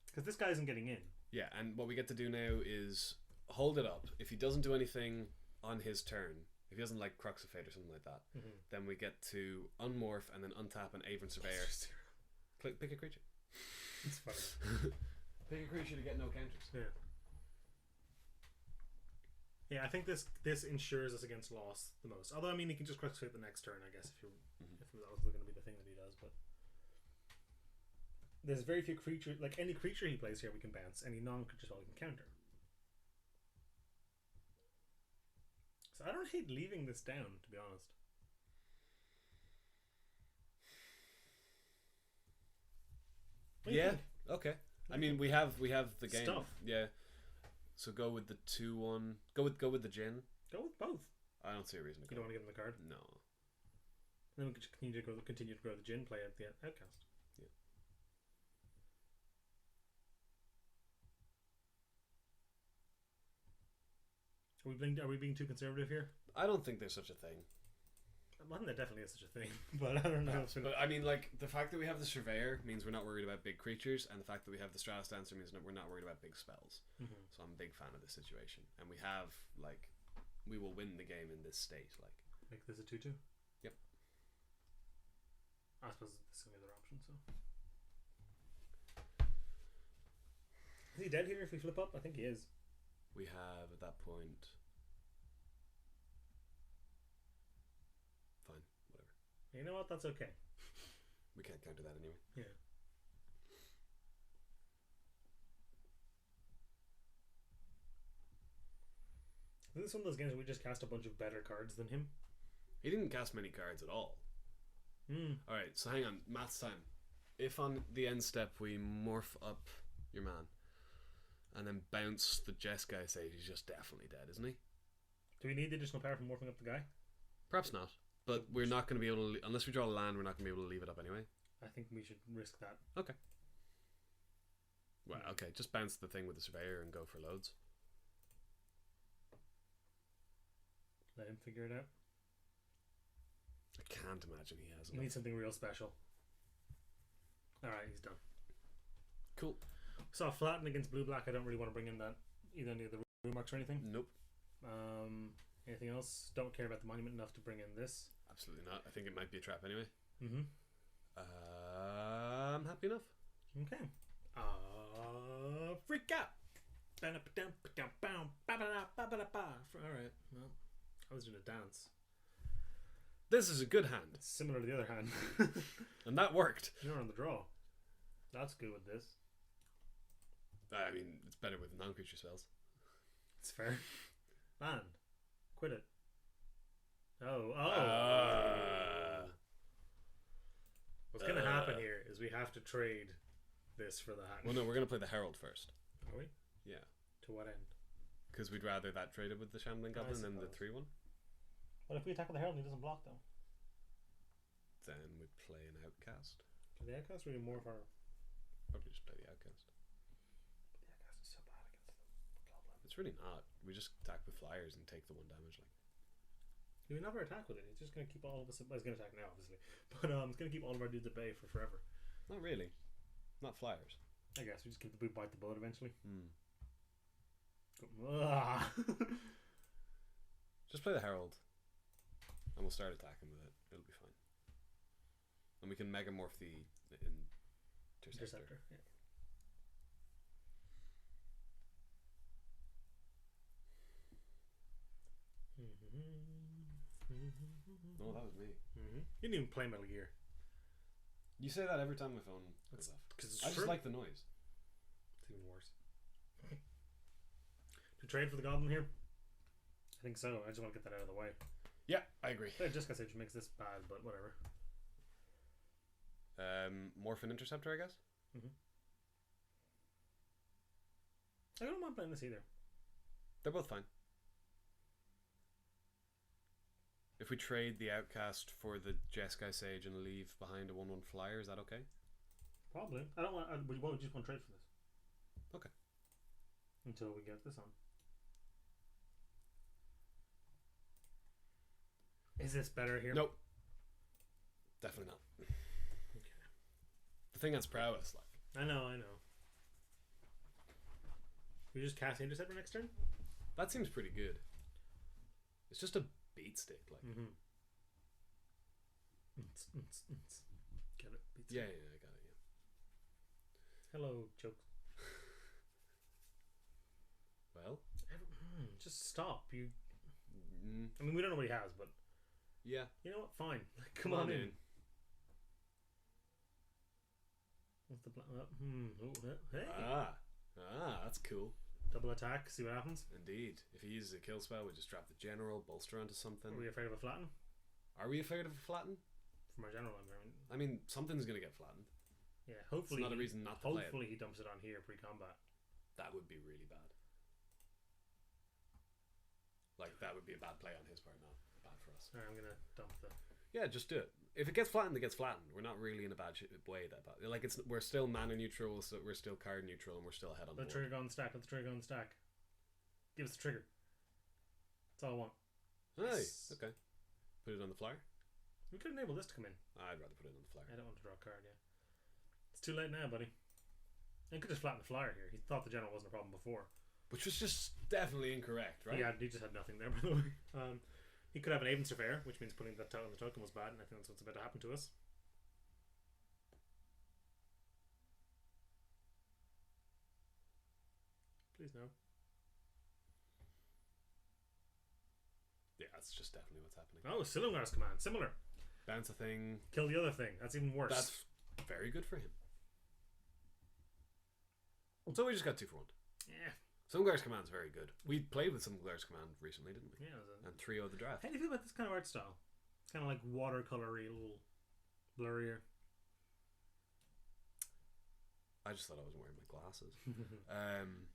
Because this guy isn't getting in. Yeah, and what we get to do now is hold it up. If he doesn't do anything on his turn, if he doesn't like Crux of Fate or something like that, then we get to unmorph and then untap an Avon Surveyor. Pick a creature. It's funny. Pick a creature to get no counters. Yeah. Yeah, I think this ensures us against loss the most. Although, I mean, he can just Crux of Fate the next turn, I guess, if that was going to be the thing that he does. But there's very few creatures, like any creature he plays here, we can bounce. Any non-creature spell we can counter. So I don't hate leaving this down, to be honest. What do you Yeah. think? Okay. I mean, we have the game. Stuff. Yeah. So go with the 2/1. Go with the Jin. Go with both. I don't see a reason to You go. don't want to give him the card. No. Then we could continue to grow the Jin play at the Outcast. Yeah. Are we being too conservative here? I don't think there's such a thing. I think there definitely is such a thing, but I don't know. But I mean, like, the fact that we have the Surveyor means we're not worried about big creatures, and the fact that we have the Stratus Dancer means that we're not worried about big spells. Mm-hmm. So I'm a big fan of this situation. And we have, like, we will win the game in this state. Like, make this a 2/2? Yep. I suppose this is the other option, so. Is he dead here if we flip up? I think he is. we have, at that point... Fine, whatever. You know what? That's okay. We can't counter that anyway. Yeah. This is one of those games where we just cast a bunch of better cards than him. He didn't cast many cards at all. Alright, so hang on. Maths time. If on the end step we morph up your man and then bounce the Jeskai stage, he's just definitely dead, isn't he? Do we need the additional power from morphing up the guy? Perhaps not. But we're not going to be able to... Unless we draw a land, we're not going to be able to leave it up anyway. I think we should risk that. Okay. Well, okay. Just bounce the thing with the Surveyor and go for loads. Let him figure it out. I can't imagine he has We need something real special. Alright, he's done. Cool. So flatten against blue-black. I don't really want to bring in that either any of the remarks or anything. Nope. Anything else? Don't care about the monument enough to bring in this. Absolutely not. I think it might be a trap anyway. Mm-hmm. I'm happy enough. Okay. Freak out. Alright, well, I was doing a dance. This is a good hand. It's similar to the other hand. And that worked. You're on the draw. That's good with this. I mean, it's better with non-creature spells. It's fair. Man, quit it. Oh. What's going to happen here is we have to trade this for the hand. Well, no, we're going to play the Herald first. Are we? Yeah. To what end? Because we'd rather that traded with the Shambling Goblin than the 3-1. What if we attack with the Herald and he doesn't block though? Then we'd play an Outcast. Can the Outcast really more of our... Probably just play the Outcast. The Outcast is so bad against the Goblin. It's really not. We just attack with flyers and take the 1 damage. Like. He would never attack with it. He's just going to keep all of us... Well, he's going to attack now, obviously. But it's going to keep all of our dudes at bay for forever. Not really. Not flyers. I guess we just keep the boot bite the bullet eventually. Just play the Herald. And we'll start attacking with it. It'll be fine. And we can megamorph the Interceptor. Yeah. No, that was me. You didn't even play Metal Gear. You say that every time my phone goes off. I just like the noise. It's even worse. To trade for the Goblin here? I think so. I just want to get that out of the way. Yeah, I agree. Just because it makes this bad, but whatever. Morphin Interceptor, I guess? I don't mind playing this either. They're both fine. If we trade the Outcast for the Jeskai Sage and leave behind a 1/1 flyer, is that okay? Probably. I don't want. We just want to trade for this. Okay. Until we get this on. Is this better here? Nope. Definitely not. Okay. The thing that's prowess, like. I know. We just cast Interceptor next turn? That seems pretty good. It's just a beat stick, like. Get it? Beat Yeah, stick. I got it, yeah. Hello, joke. Well? Just stop. I mean, we don't know what he has, but... Yeah. You know what? Fine. Come on in. What's the plan? Hey. That's cool. Double attack, see what happens. Indeed. If he uses a kill spell, we just drop the general, bolster onto something. Are we afraid of a flatten? Are we afraid of a flatten? From our general, I mean, something's going to get flattened. Yeah, hopefully. It's not a reason not to play it. Hopefully he dumps it on here pre-combat. That would be really bad. Like, that would be a bad play on his part, not bad for us. Alright, I'm going to dump the... Yeah, just do it. If it gets flattened, it gets flattened. We're not really in a bad way that bad. Like, we're still mana neutral, so we're still card neutral, and we're still ahead on the board. Let the trigger go on the stack. Let the trigger go on the stack. Give us the trigger. That's all I want. Hey, okay. Put it on the flyer. We could enable this to come in. I'd rather put it on the flyer. I don't want to draw a card yet. It's too late now, buddy. I could just flatten the flyer here. He thought the general wasn't a problem before. Which was just definitely incorrect, right? He just had nothing there, by the way. He could have an Aven Surveyor, which means putting that on the token was bad, and I think that's what's about to happen to us. Please no. Yeah, that's just definitely what's happening. Oh, Silumgar's command. Similar. Bounce a thing. Kill the other thing. That's even worse. That's very good for him. So we just got 2 for 1. Yeah. Silumgar's command's very good. We played with Silumgar's command recently, didn't we? Yeah. And 3-0 the draft. How do you feel about this kind of art style? It's kind of like watercolory, a little blurrier. I just thought I wasn't wearing my glasses.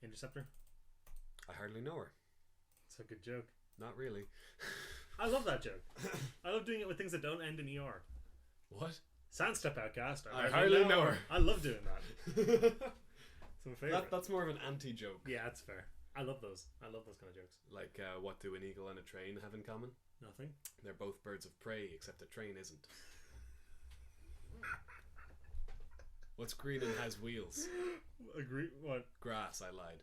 Interceptor? I hardly know her. It's a good joke. Not really. I love that joke. I love doing it with things that don't end in ER. What? Sandstep Outcast. I hardly know her. I love doing that. It's my favorite. That's more of an anti-joke. Yeah, that's fair. I love those. I love those kind of jokes. Like, what do an eagle and a train have in common? Nothing. They're both birds of prey, except a train isn't. What's green and has wheels? Agree? What? Grass, I lied.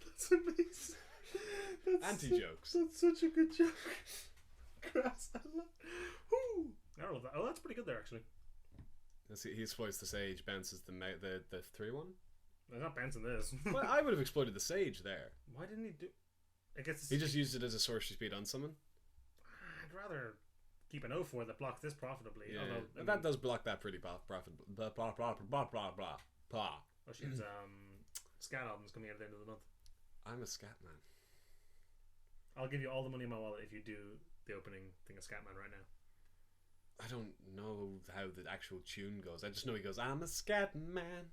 That's amazing. Anti-jokes. That's such a good joke. Grass, I lied. Woo! I love that. Oh, that's pretty good there, actually. He exploits the sage, bounces the 3-1. I'm not bouncing this. Well, I would have exploited the sage there. Why didn't he do... I guess he just used it as a sorcery speed on summon. I'd rather keep an 0-4 that blocks this profitably. Yeah, although, that does block that pretty profitably. Blah, blah, blah, blah, blah, blah, blah. Oh, she's Scat album's coming out at the end of the month. I'm a scat man. I'll give you all the money in my wallet if you do the opening thing of Scatman right now. I don't know how the actual tune goes. I just know he goes, I'm a scat man.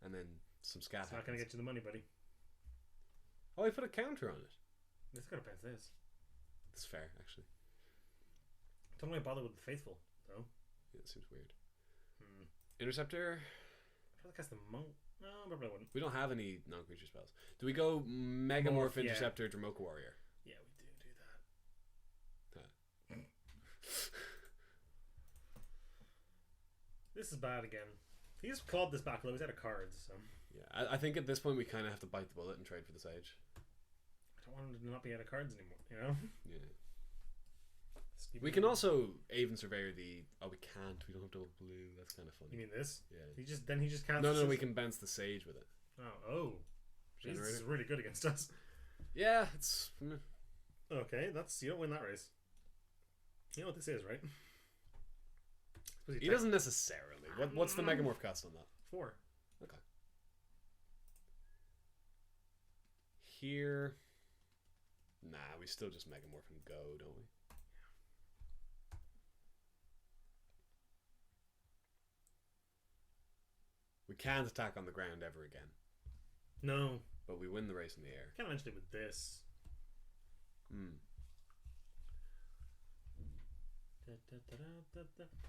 And then some scat It's not going to get you the money, buddy. Oh, he put a counter on it. It's got to bounce this. That's fair, actually. Don't really bother with the Faithful, though. Yeah, it seems weird. Interceptor? I'd rather cast the Monk. No, I probably wouldn't. We don't have any non-creature spells. Do we go Megamorph, Interceptor, Dromoka Warrior? Yeah, we do that. This is bad again. He just clawed this back, though. He's out of cards, so... Yeah, I think at this point we kind of have to bite the bullet and trade for the Sage. I don't want him to not be out of cards anymore, you know? Yeah. We can also Aven Surveyor the... Oh, we can't. We don't have double blue. That's kind of funny. You mean this? Yeah. He just can't... No, we can bounce the Sage with it. Oh. Jeez, this is really good against us. Yeah, it's... Okay, that's... You don't win that race. You know what this is, right? He doesn't necessarily. What's the Megamorph cost on that? 4. Okay. Here... Nah, we still just Megamorph and go, don't we? We can't attack on the ground ever again. No. But we win the race in the air. Can't eventually with this.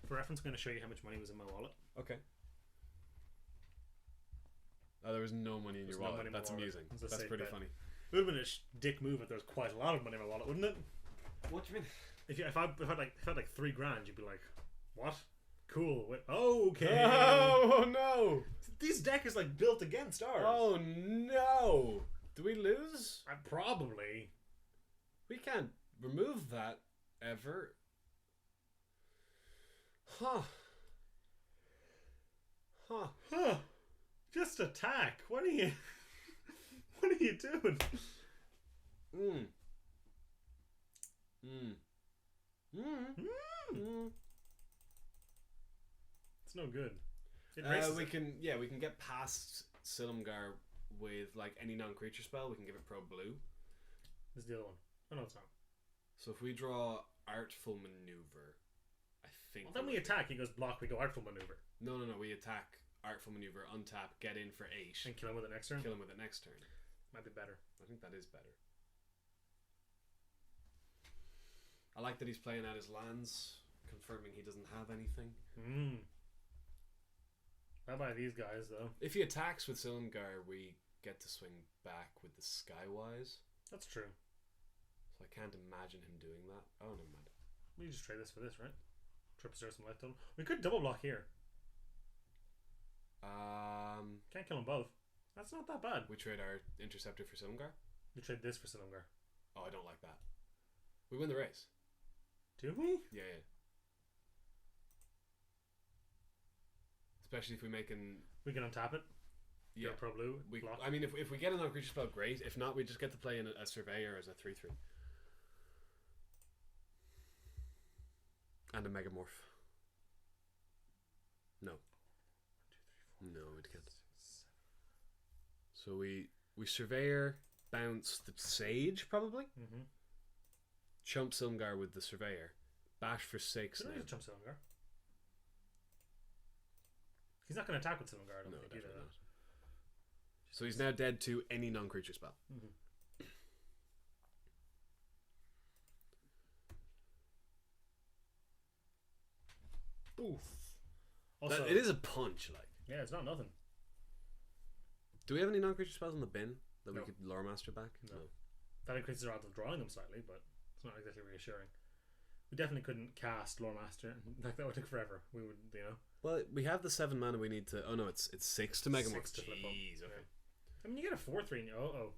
For reference, I'm going to show you how much money was in my wallet. Okay. Oh, there was no money in your wallet. That's amusing. That's pretty funny. It would have been a dick move if there was quite a lot of money in my wallet, wouldn't it? What do you mean? If I had like $3 grand, you'd be like, what? Cool. Wait, okay. Oh no! This deck is like built against ours. Oh no! Do we lose? Probably. We can't remove that ever. Huh. Just attack. What are you? What are you doing? It's no good. We can get past Silumgar with like any non-creature spell. We can give it pro blue. This is the other one. Oh no, it's not. So if we draw Artful Maneuver, I think. Well, then we attack. He goes block. We go Artful Maneuver. No. We attack Artful Maneuver, untap, get in for 8, and kill him with the next turn. Kill him with the next turn. Might be better. I think that is better. I like that he's playing out his lands, confirming he doesn't have anything. Bye bye these guys though. If he attacks with Silumgar, we get to swing back with the Skywise. That's true. So I can't imagine him doing that. Oh, never mind. We just trade this for this, right? Trip preserve some life total. We could double block here. Can't kill them both. That's not that bad. We trade our Interceptor for Silumgar? We trade this for Silumgar. Oh, I don't like that. We win the race. Do we? Yeah, yeah. Especially if we We can untap it. Yeah. Pro blue. I mean, if we get a non-creature spell, great. If not, we just get to play in a Surveyor as a 3/3. And a Megamorph. No. 1, 2, 3, 4, no, we can't. 6, 7. So we Surveyor, bounce the Sage, probably? Mm-hmm. Chump Silumgar with the Surveyor. Bash for 6 now. Chump Silumgar. He's not going to attack with Silumgar, I don't think either. Not. So he's now dead to any non-creature spell. Mm-hmm. Oof. Also, it is a punch, like. Yeah, it's not nothing. Do we have any non-creature spells in the bin that No. we could Lore Master back? No. That increases our odds of drawing them slightly, but it's not exactly reassuring. We definitely couldn't cast Lore Master. Like, that would take forever. We would, Well, we have the 7 mana we need to. Oh no, it's 6 to Megamorph. 6 to flip up. Jeez, okay. Yeah. I mean, you get a 4/3 and oh.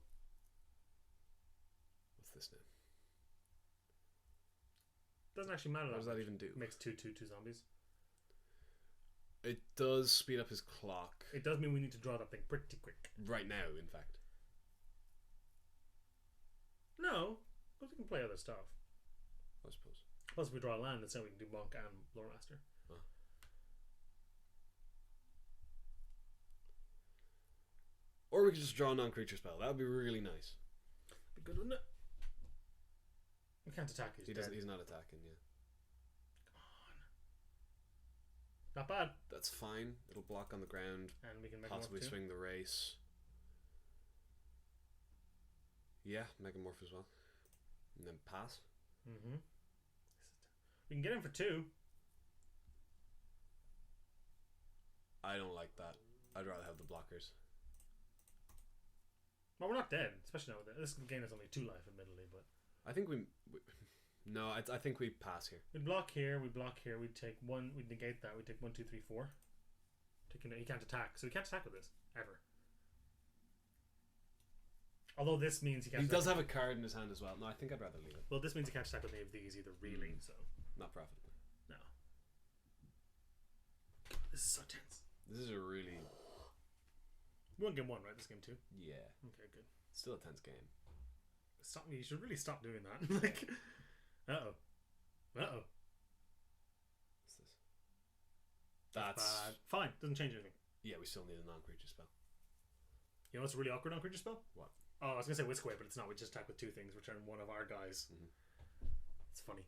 What's this now? Doesn't actually matter. What does that even do? Makes 2/2 zombies. It does speed up his clock. It does mean we need to draw that thing pretty quick. Right now, in fact. No, because we can play other stuff. I suppose. Plus, if we draw a land, that's how we can do Monk and Lore Master. Oh. Or we could just draw a non-creature spell. That would be really nice. Be good, wouldn't it? We can't attack. He's not attacking, yeah. Not bad. That's fine. It'll block on the ground. And we can possibly Megamorph too. swing the race. Yeah, Megamorph as well. And then pass. Mm-hmm. We can get him for 2. I don't like that. I'd rather have the blockers. Well, we're not dead, especially now. This game is only 2 life, admittedly, but I think we no, I think we pass here. We'd block here, we'd take 1, we'd negate that, we'd take 1, 2, 3, 4. He can't attack, so he can't attack with this, ever. Although this means he can't. He does have a card in his hand as well. No, I think I'd rather leave it. Well, this means he can't attack with any of these either, really, so. Not profitably. No. This is so tense. This is a really... We won game 1, right? This game 2? Yeah. Okay, good. Still a tense game. Stop! You should really stop doing that. Like, uh-oh. What's this? That's bad. Fine. Doesn't change anything. Yeah, we still need a non-creature spell. You know what's a really awkward non-creature spell? What? Oh, I was going to say Whisk Away, but it's not. We just attack with 2 things. Return one of our guys. Mm-hmm. It's funny.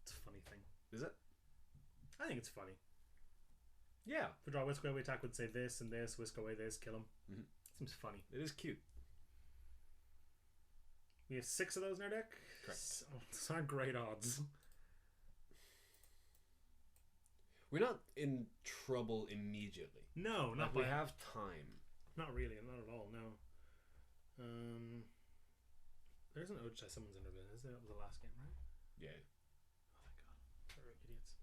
It's a funny thing. Is it? I think it's funny. Yeah. If we draw Whisk Away, we attack with, say, this and this. Whisk Away this, kill him. Mm-hmm. Seems funny. It is cute. We have 6 of those in our deck. Correct. So, those aren't great odds. We're not in trouble immediately. No, not we have time. Not really, not at all. No. There's an Ojai someone's in there. Is there? That was the last game, right? Yeah. Oh my god, we're idiots.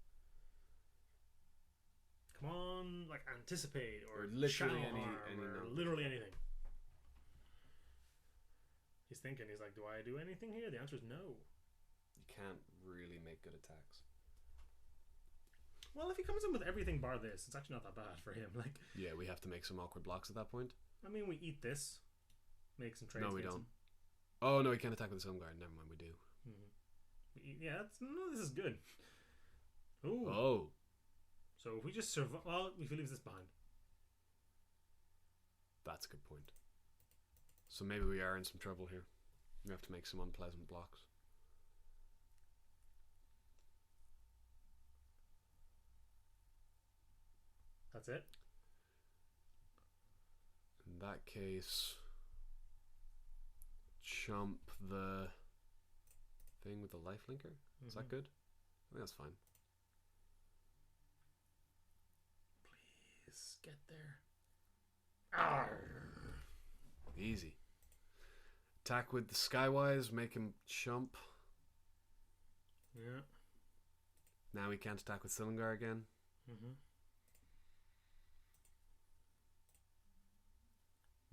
Come on, like anticipate or literally literally anything. He's thinking. He's like, do I do anything here? The answer is no. You can't really make good attacks. Well, if he comes in with everything bar this, it's actually not that bad for him. Like, yeah, we have to make some awkward blocks at that point. I mean, we eat this, make some trades. No, we don't. Oh no, he can't attack with the Silumgar. Never mind, we do. Mm-hmm. Yeah, this is good. Ooh. Oh. So if we just survive, well, if he leaves this behind. That's a good point. So maybe we are in some trouble here. We have to make some unpleasant blocks. That's it? In that case, chump the thing with the lifelinker? Is that good? I think that's fine. Please get there. Arr. Easy. Attack with the Skywise, make him chump. Yeah. Now we can't attack with Silumgar again.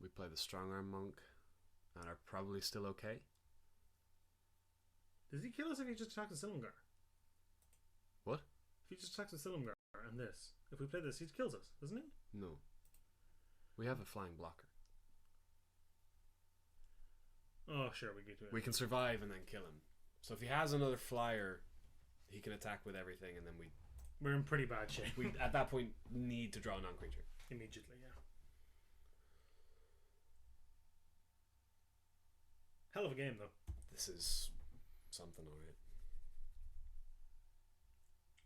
We play the Strong Arm Monk and are probably still okay. Does he kill us if he just attacks with Silumgar? What? If he just attacks with Silumgar and this. If we play this, he kills us, doesn't he? No. We have a flying blocker. Oh, sure, we get to it. We can survive and then kill him. So if he has another flyer, he can attack with everything, and then we're in pretty bad shape. we at that point need to draw a non-creature. Immediately, yeah. Hell of a game, though. This is something, alright.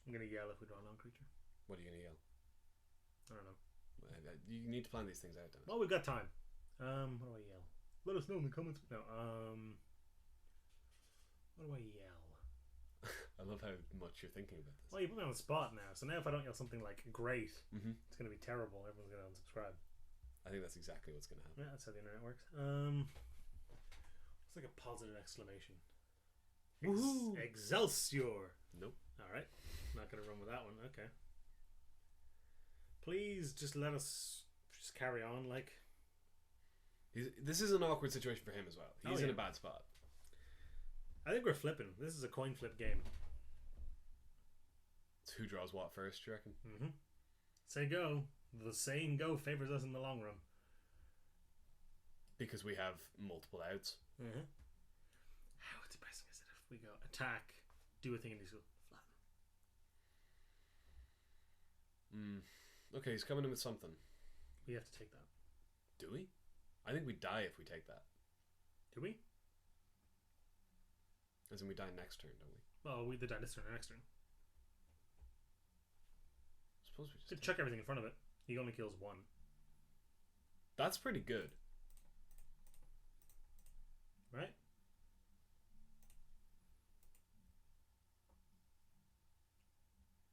I'm going to yell if we draw a non-creature. What are you going to yell? I don't know. You need to plan these things out, Dennis. Well, we've got time. What do I yell? Let us know in the comments. No, what do I yell? I love how much you're thinking about this. Well, you put me on the spot now. So now if I don't yell something like great, it's going to be terrible. Everyone's going to unsubscribe. I think that's exactly what's going to happen. Yeah, that's how the internet works. It's like a positive exclamation. Woohoo! Excelsior! Nope. Alright. Not going to run with that one. Okay. Please just let us just carry on, like. This is an awkward situation for him as well. He's in a bad spot. I think we're flipping. This is a coin flip game. It's who draws what first, do you reckon? Say go. The saying go favors us in the long run. Because we have multiple outs. How depressing is it if we go attack, do a thing, and he's go flatten? Okay, he's coming in with something. We have to take that. Do we? I think we die if we take that. Do we? As in we die next turn, don't we? Well, we either die this turn or next turn. Suppose we just chuck everything in front of it. He only kills one. That's pretty good. Right?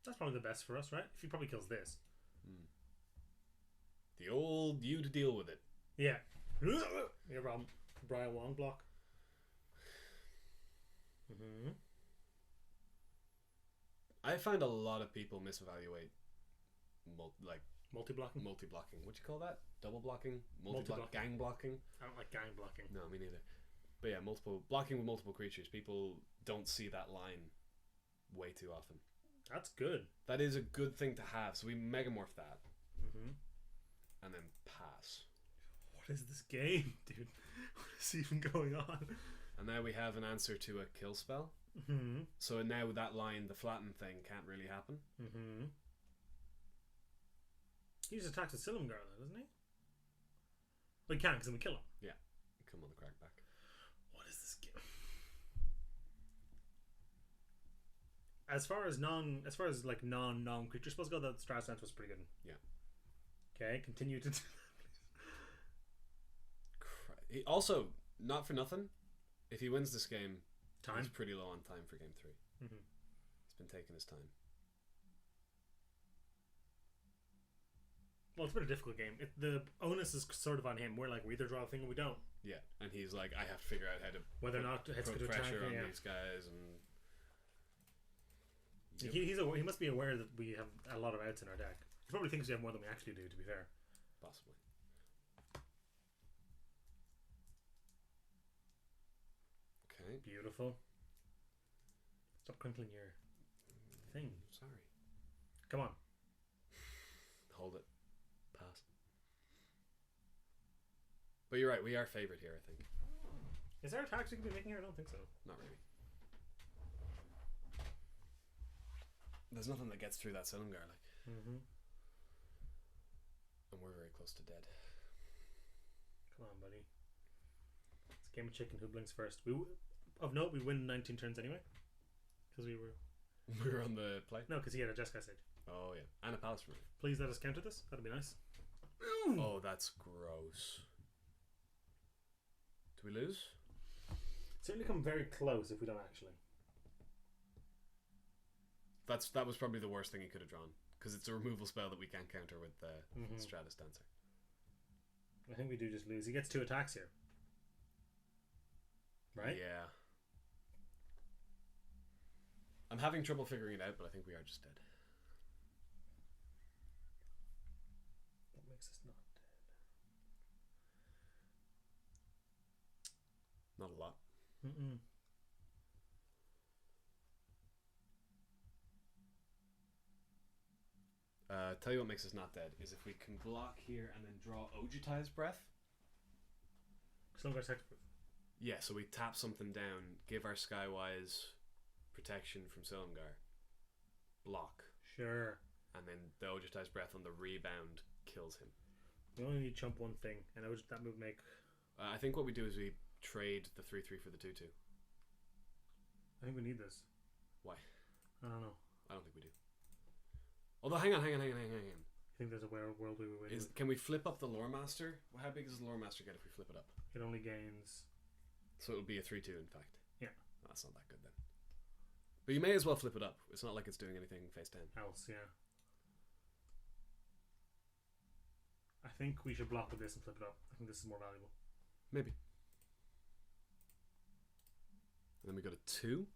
That's probably the best for us, right? If he probably kills this. The old you to deal with it. Yeah. Yeah, Brian Wong block. I find a lot of people misevaluate multi-blocking. Multi-blocking. What do you call that? Double blocking? Multi-blocking. Gang blocking? I don't like gang blocking. No, me neither. But yeah, blocking with multiple creatures. People don't see that line way too often. That's good. That is a good thing to have. So we megamorph that. And then pass. What is this game, dude? What is even going on? And now we have an answer to a kill spell. So now with that line, the flatten thing can't really happen. He just attacks a Silumgar, though, doesn't he? Well, he can, because then we kill him. Yeah. Come on the crackback. What is this game? As far as non creature spells go, the Strat Stance was pretty good. Yeah. Okay, continue to. Also, not for nothing, if he wins this game, time. He's pretty low on time for game 3. He's been taking his time. Well, it's been a difficult game. The onus is sort of on him. We're like, we either draw a thing or we don't. Yeah, and he's like, I have to figure out how to whether or not heads put to pressure attack, on these guys, and he must be aware that we have a lot of outs in our deck. He probably thinks we have more than we actually do. To be fair, possibly. Okay. Beautiful. Stop crinkling your thing. Sorry. Come on. Hold it. Pass. But you're right, we are favoured here, I think. Is there attacks we can be making here? I don't think so. Not really. There's nothing that gets through that Silumgar, like. And we're very close to dead. Come on, buddy. It's a game of chicken. Who blinks first? Of note, we win 19 turns anyway. Because we were... We were on the play? No, because he had a Jeskai Sage. Oh, yeah. And a Palace Room. Please let us counter this. That'd be nice. Oh, that's gross. Do we lose? Certainly come very close if we don't actually. That was probably the worst thing he could have drawn. Because it's a removal spell that we can't counter with the Stratus Dancer. I think we do just lose. He gets 2 attacks here. Right? Yeah. I'm having trouble figuring it out, but I think we are just dead. What makes us not dead? Not a lot. Mm-mm. Tell you what makes us not dead is if we can block here and then draw Ojutai's Breath. Silumgar's hexproof. Yeah, so we tap something down, give our Skywise protection from Silumgar, block, Sure. and then the Ojutai's Breath on the rebound kills him. We only need to chump one thing, and that move make... I think what we do is we trade the 3/3 for the 2/2. I think we need this. Why? I don't know. I don't think we do. Although, hang on. I think there's a world we would win. Can we flip up the Lore Master? How big does the Lore Master get if we flip it up? It only gains... So it'll be a 3/2 in fact. Yeah. That's not that good then. But you may as well flip it up. It's not like it's doing anything face down. else, yeah. I think we should block with this and flip it up. I think this is more valuable. Maybe. And then we got a 2.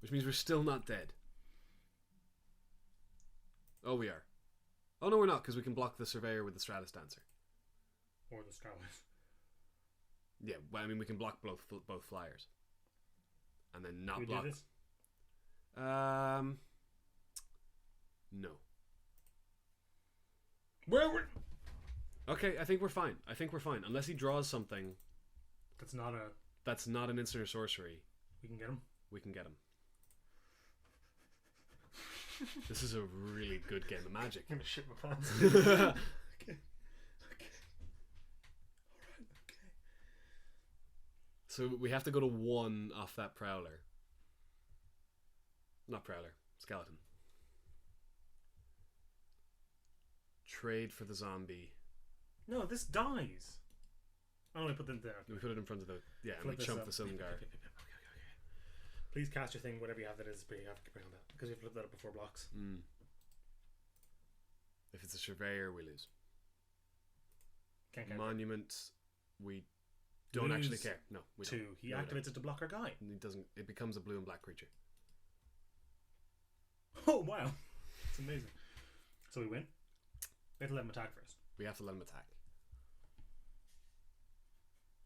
Which means we're still not dead. Oh, we are. Oh, no, we're not, because we can block the Surveyor with the Stratus Dancer. Or the Skywise. Yeah, well, I mean, we can block both flyers. And then not Can we block... do this? No. Where? Okay, I think we're fine. Unless he draws something That's not a... that's not an instant or sorcery, We can get him. we can get him. This is a really good game of Magic. I'm gonna shit my pants. So Okay. Alright, okay. we have to go to 1 off that Prowler. Not Prowler, Skeleton. Trade for the zombie. No, this dies. I only put them there. We put it in front of the... Yeah, and Flip we this chump up. the Silumgar. Okay. Please cast your thing, whatever you have that is, but you have to bring on that. Because you flip that up before blocks. If it's a Surveyor, we lose. Can't count. Monument, we don't Lose actually care. No, we 2. don't. He No, we activates it to block our guy. don't. It doesn't. It becomes a blue and black creature. Oh, wow. It's amazing. So we win. We have to let him attack first. We have to let him attack.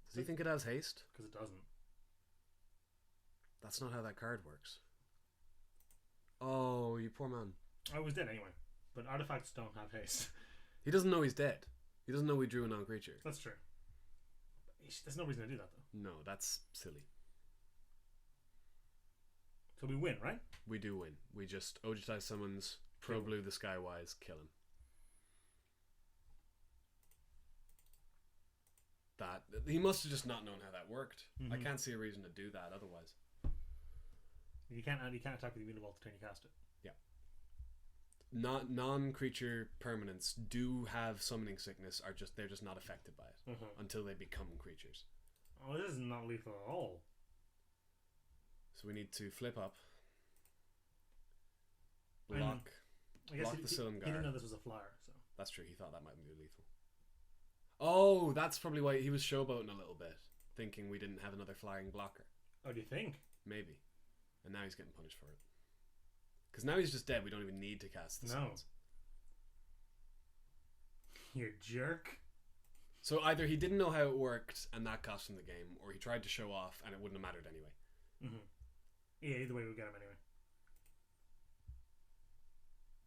Does he think it has haste? Because it doesn't. That's not how that card works. Oh, you poor man. I was dead anyway. But artifacts don't have haste. He doesn't know he's dead. He doesn't know we drew a non-creature. That's true. There's no reason to do that, though. No, that's silly. So we win, right? We do win. We just Ojutai summons, Pro Blue the Skywise, kill him. That he must have just not known how that worked. Mm-hmm. I can't see a reason to do that otherwise. You can't attack with the Immutable turn you cast it. Yeah. Non-creature permanents do have summoning sickness. They're just not affected by it until they become creatures. Oh, this is not lethal at all. So we need to flip up, block the Silumgar. He didn't know this was a flyer, so That's true. He thought that might be lethal. Oh, that's probably why he was showboating a little bit, thinking we didn't have another flying blocker. Oh, do you think? Maybe. And now he's getting punished for it. Because now he's just dead. We don't even need to cast the summons. You jerk. So either he didn't know how it worked and that cost him the game, or he tried to show off and it wouldn't have mattered anyway. Yeah, either way we get him anyway.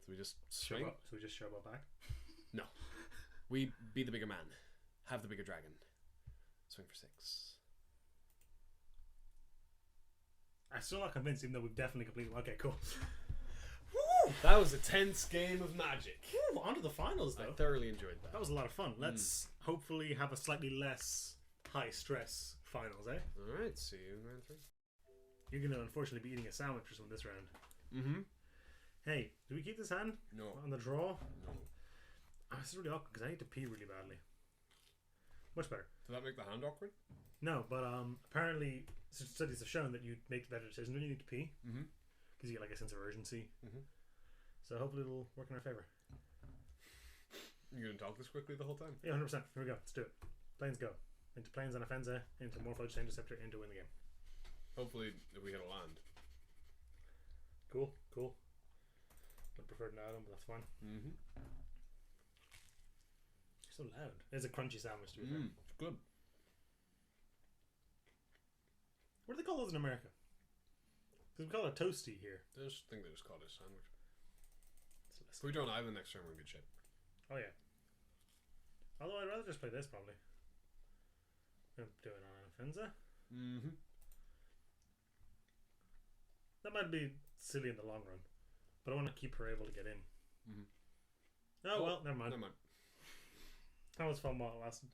So we just swing? So we just show up back? No. We be the bigger man. Have the bigger dragon. Swing for 6. I'm still not convinced, even though we've definitely completed. Okay, cool. Woo! That was a tense game of Magic. Woo, on to the finals, though. I thoroughly enjoyed that. That was a lot of fun. Let's hopefully have a slightly less high stress finals, eh? Alright, see you in round 3. You're going to unfortunately be eating a sandwich or something this round. Mm-hmm. Hey, do we keep this hand? No. On the draw? No. Oh, this is really awkward because I need to pee really badly. Much better. Does that make the hand awkward? No, but apparently studies have shown that you make better decisions when you need to pee. Mm-hmm. Because you get like a sense of urgency. Mm-hmm. So hopefully it'll work in our favour. You're going to talk this quickly the whole time? Yeah, 100%. Here we go. Let's do it. Planes go. Into Planes and Offensa, into Morphology Interceptor, into win the game. Hopefully, if we hit a land. Cool. Would prefer an island, but that's fine. Mm-hmm. You're so loud. It's a crunchy sandwich, to be fair. It's good. What do they call those in America? Because we call it toasty here. I just think they just call it a sandwich. If we draw an island next turn, we're in good shape. Oh, yeah. Although I'd rather just play this, probably. I'm doing it on Offensa. Mm-hmm. That might be silly in the long run, but I want to keep her able to get in. Mm-hmm. Oh, well, never mind. That was fun while it lasted.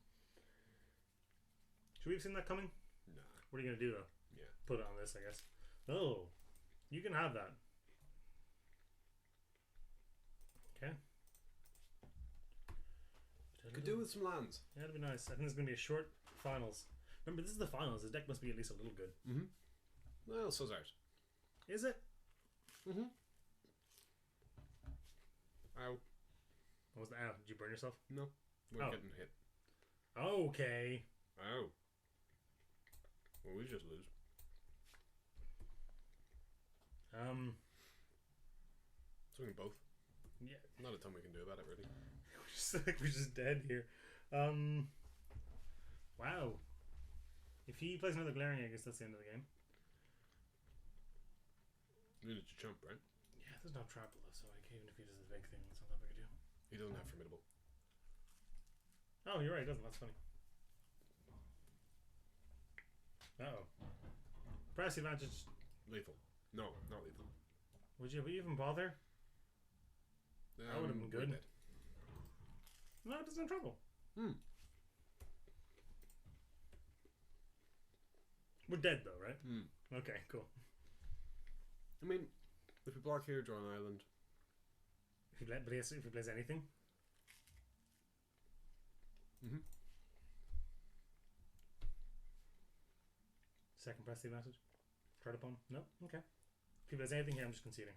Should we have seen that coming? Nah. What are you going to do, though? Yeah. Put it on this, I guess. Oh, you can have that. Okay. Could do with some lands. Yeah, that'd be nice. I think it's going to be a short finals. Remember, this is the finals. The deck must be at least a little good. Mm-hmm. Well, so's ours. Is it? Mm-hmm. Ow. What was the ow? Did you burn yourself? No. We're getting hit. Okay. Ow. Well, we just lose. Swing both. Yeah. Not a ton we can do about it, really. We're just dead here. Wow. If he plays another glaring, I guess that's the end of the game. You need to jump, right? Yeah, there's no trample though, so like, even if he does the big thing, it's not that big a deal. He doesn't have formidable. Oh, you're right, he doesn't. That's funny. Uh-oh. Press advantage. Lethal. No, not lethal. Would you even bother? That would have been good. No, it doesn't have trouble. We're dead though, right? Okay, cool. I mean, if we block here, draw an island. If he plays anything. Mm-hmm. Second press the advantage. Try to bomb. No? Okay. If he plays anything here, I'm just conceding.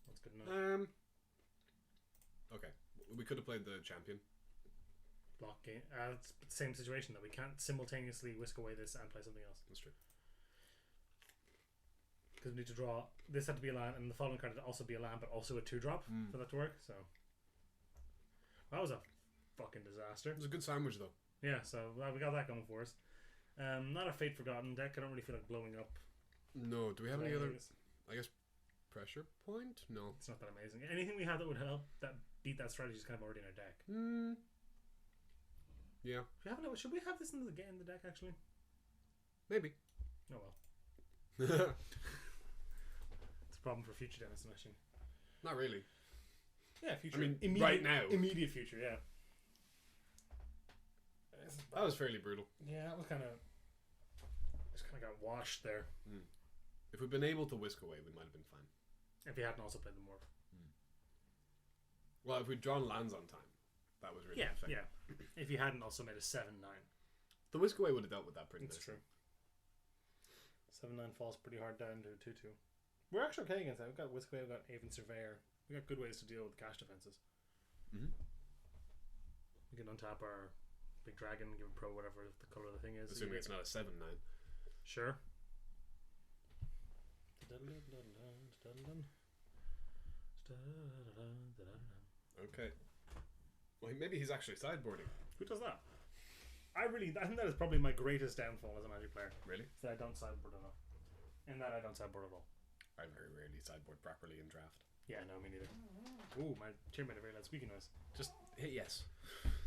That's good enough. Okay. We could have played the champion. Block game. It's the same situation though. We can't simultaneously whisk away this and play something else. That's true. Because we need to draw. This had to be a land, and the following card had to also be a land, but also a 2-drop for that to work. So that was a fucking disaster. It was a good sandwich though. Yeah, so we got that going for us. Not a Fate Forgotten deck. I don't really feel like blowing up. No. Do we have any other? I guess pressure point. No, it's not that amazing. Anything we have that would help that beat that strategy is kind of already in our deck. Yeah. Should we have this in the deck actually? Maybe. Oh well. It's a problem for future destination. Not really. Yeah, future. I mean, right now. Immediate future, yeah. That was fairly brutal. Yeah, it was kind of. Just kind of got washed there. If we'd been able to whisk away, we might have been fine. If he hadn't also played the morph. Well, if we'd drawn lands on time, that was really effective. Yeah. If you hadn't also made a 7-9. The whisk away would have dealt with that pretty That's nicely. True. 7-9 falls pretty hard down to 2-2. We're actually okay against that. We've got whisk away, we've got Aven Surveyor. We've got good ways to deal with cash defenses. Mm-hmm. We can untap our big dragon, give a pro whatever the colour of the thing is. Assuming it's not a 7-9. Sure. Okay. Well, maybe he's actually sideboarding. Who does that? I think that is probably my greatest downfall as a Magic player. Really? Is that I don't sideboard enough. And that I don't sideboard at all. I very rarely sideboard properly in draft. Yeah, no, me neither. Ooh, my chair made a very loud squeaky noise. Just hit yes.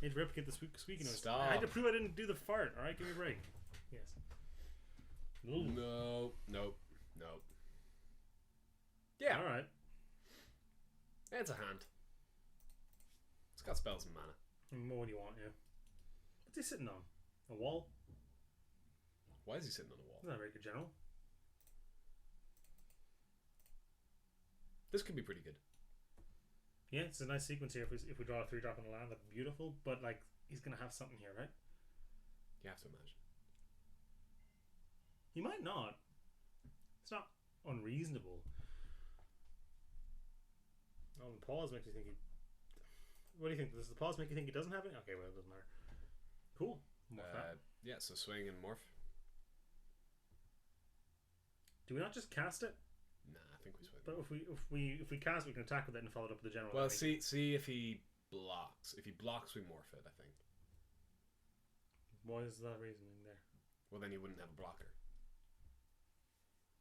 Need to replicate the squeaky noise. Stop. I had to prove I didn't do the fart. Alright, give me a break. Yes. Ooh. No. Yeah. Alright. It's a hand. It's got spells and mana. What do you want, yeah. What's he sitting on? A wall? Why is he sitting on a wall? Isn't that very good, General? This could be pretty good. Yeah, it's a nice sequence here. If we draw a 3-drop on the land, that'd be beautiful. But, like, he's going to have something here, right? You have to imagine. He might not. It's not unreasonable. Oh, the pause makes me think he What do you think? Does the pause make you think he doesn't have it? Okay, well, it doesn't matter. Cool. Morph that. Yeah, so swing and morph. Do we not just cast it? Nah, I think we swing. But if we cast, we can attack with it and follow it up with the general. Well, see if he blocks. If he blocks, we morph it. I think. Why is that reasoning there? Well, then you wouldn't have a blocker.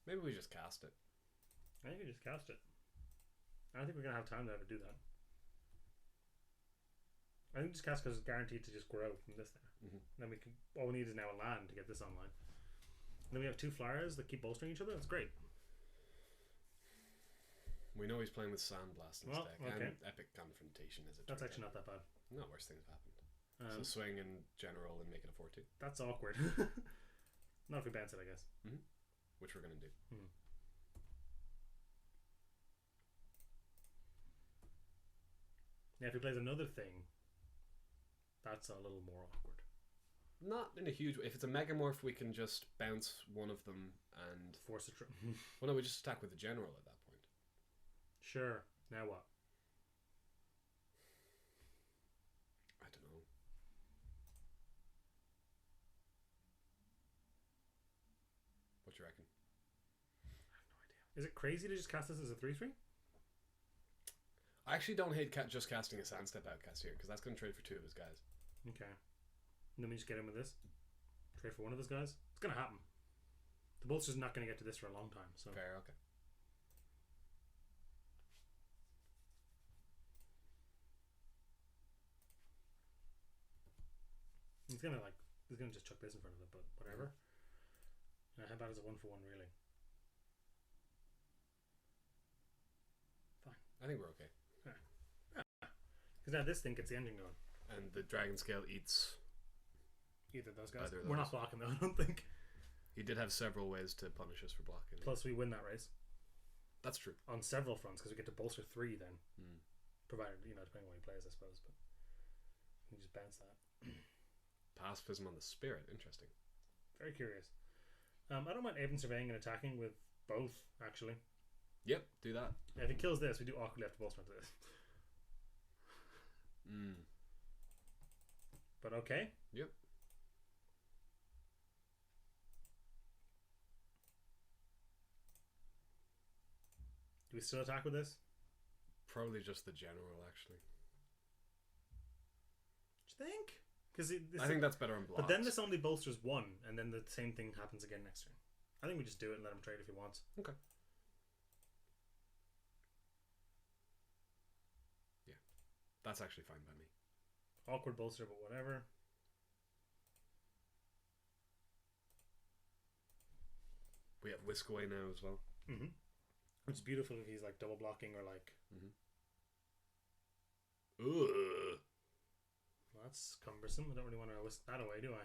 Maybe we just cast it. I think we just cast it. I don't think we're gonna have time to ever do that. I think just cast because it's guaranteed to just grow from this there. Mm-hmm. Then we can. All we need is now a land to get this online. And then we have 2 flyers that keep bolstering each other. That's great. We know he's playing with Sandblast in his deck, okay. and Epic Confrontation is it. That's actually not that bad. Not worse things have happened. So swing in general and make it a 4-2. That's awkward. Not if we bounce it, I guess. Mm-hmm. Which we're going to do. Mm. Now, if he plays another thing, that's a little more awkward. Not in a huge way. If it's a Megamorph, we can just bounce one of them and... Force a trip. Well, no, we just attack with the general at that point. Sure. Now what? I don't know. What do you reckon? I have no idea. Is it crazy to just cast this as a 3/3? I actually don't hate just casting a Sandstep Outcast here, because that's going to trade for 2 of his guys. Okay. And then we just get him with this. Trade for one of his guys. It's going to happen. The bolster's not going to get to this for a long time. So fair, okay. He's going to just chuck this in front of it, but whatever. How bad is a 1-for-1 really? Fine. I think we're okay. Because now this thing gets the engine going. And the Dragon Scale eats... Either of those guys. Either of We're those. not blocking though, I don't think. He did have several ways to punish us for blocking. Plus we win that race. That's true. On several fronts, because we get to bolster 3 then. Mm. Provided, depending on what he plays, I suppose. But we just bounce that. Pacifism on the Spirit. Interesting. Very curious. I don't mind Aven surveying and attacking with both, actually. Yep, do that. Yeah, if he kills this, we do awkwardly have to bolster into this. But okay. Yep. Do we still attack with this? Probably just the general, actually. Do you think? Because I think that's better on blocks. But then this only bolsters 1, and then the same thing happens again next turn. I think we just do it and let him trade if he wants. Okay. Yeah. That's actually fine by me. Awkward bolster, but whatever. We have Whisk Away now as well. Mm-hmm. Which is beautiful if he's like double blocking or like... Ugh. Well, that's cumbersome. I don't really want to whisk that away, do I?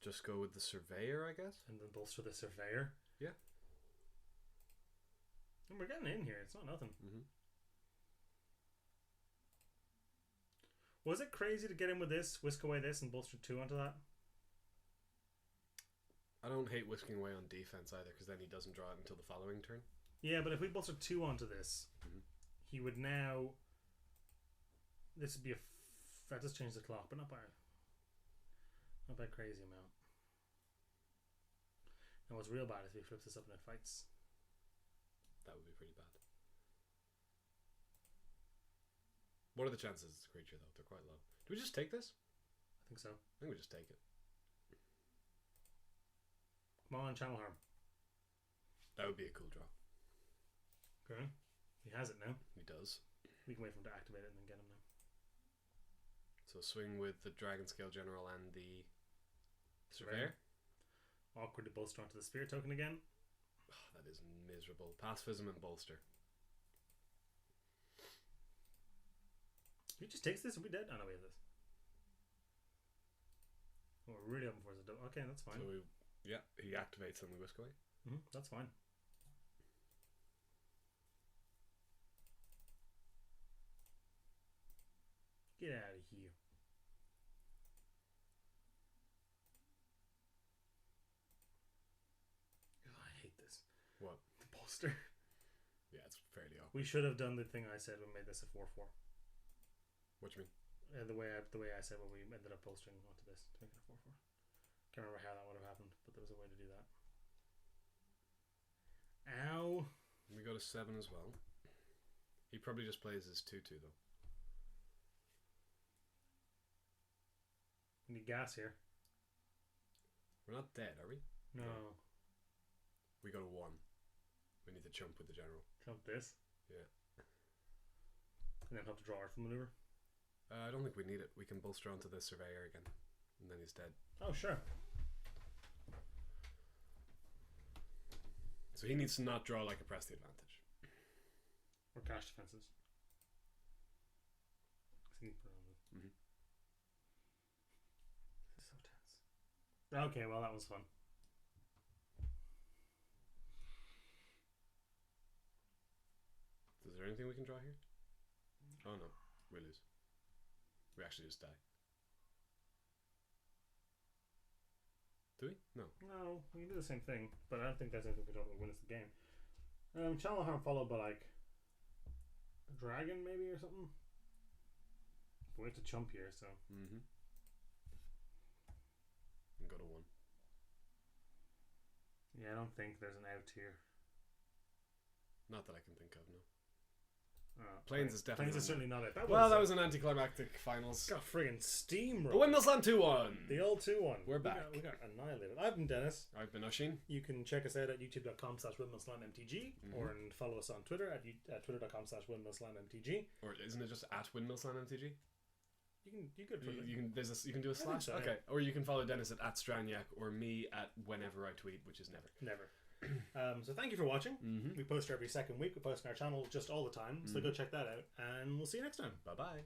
Just go with the Surveyor, I guess? And then bolster the Surveyor. Yeah. And we're getting in here. It's not nothing. Was it crazy to get in with this, whisk away this, and bolster 2 onto that? I don't hate whisking away on defense either, because then he doesn't draw it until the following turn. Yeah, but if we bolster 2 onto this, he would now... This would be a... That does change the clock, but not by a crazy amount. And what's real bad is if he flips this up and it fights. That would be pretty bad. What are the chances it's a creature, though? They're quite low. Do we just take this? I think so. I think we just take it. Come on, Channel Harm. That would be a cool draw. Okay. He has it now. He does. We can wait for him to activate it and then get him now. So swing with the Dragon Scale General and the Surveyor. Awkward to bolster onto the Spirit token again. Oh, that is miserable. Pacifism and bolster. He just takes this and we dead. Oh no, we have this. What we're really hoping for is a double. Okay, that's fine. So he activates and we whisk away. That's fine. Get out of here. Oh, I hate this. What? The bolster. Yeah, it's fairly awkward. We should have done the thing I said when we made this a 4-4. What do you mean? The way I said when we ended up posting onto this to make it a 4-4. Can't remember how that would have happened, but there was a way to do that. Ow. We go to 7 as well. He probably just plays his 2-2 though. We need gas here. We're not dead, are we? No. We go to 1. We need to jump with the general. Jump this? Yeah. And then have to draw our maneuver? I don't think we need it. We can bolster onto the surveyor again. And then he's dead. Oh, sure. So he needs to not draw like a press the advantage. Or cash defenses. Mm-hmm. This is so tense. Okay, well, that was fun. Is there anything we can draw here? Oh no, we lose. We actually just die. Do we? No. No, we can do the same thing, but I don't think that's anything we can draw that wins the game. Channel Harm followed by like a dragon maybe or something. But we have to chump here, so. Mm-hmm. And go to 1. Yeah, I don't think there's an out here. Not that I can think of, no. Plains is definitely. Plains is certainly not it. That was an anticlimactic finals. Got friggin' steamrolled. The Windmill Slam 2-1. The old 2-1. We're back. We got annihilated. I've been Dennis. I've been Oshin. You can check us out at youtube.com/windmillslammtg or and follow us on Twitter at twitter.com/windmillslammtg. Or isn't it just at Windmill Slam MTG? You could Twitter. You can do a slash. So, okay. Or you can follow Dennis at Straniak or me at whenever I tweet, which is never. Never. So thank you for watching. We post every second week. We post on our channel just all the time. So go check that out. And we'll see you next time. Bye-bye.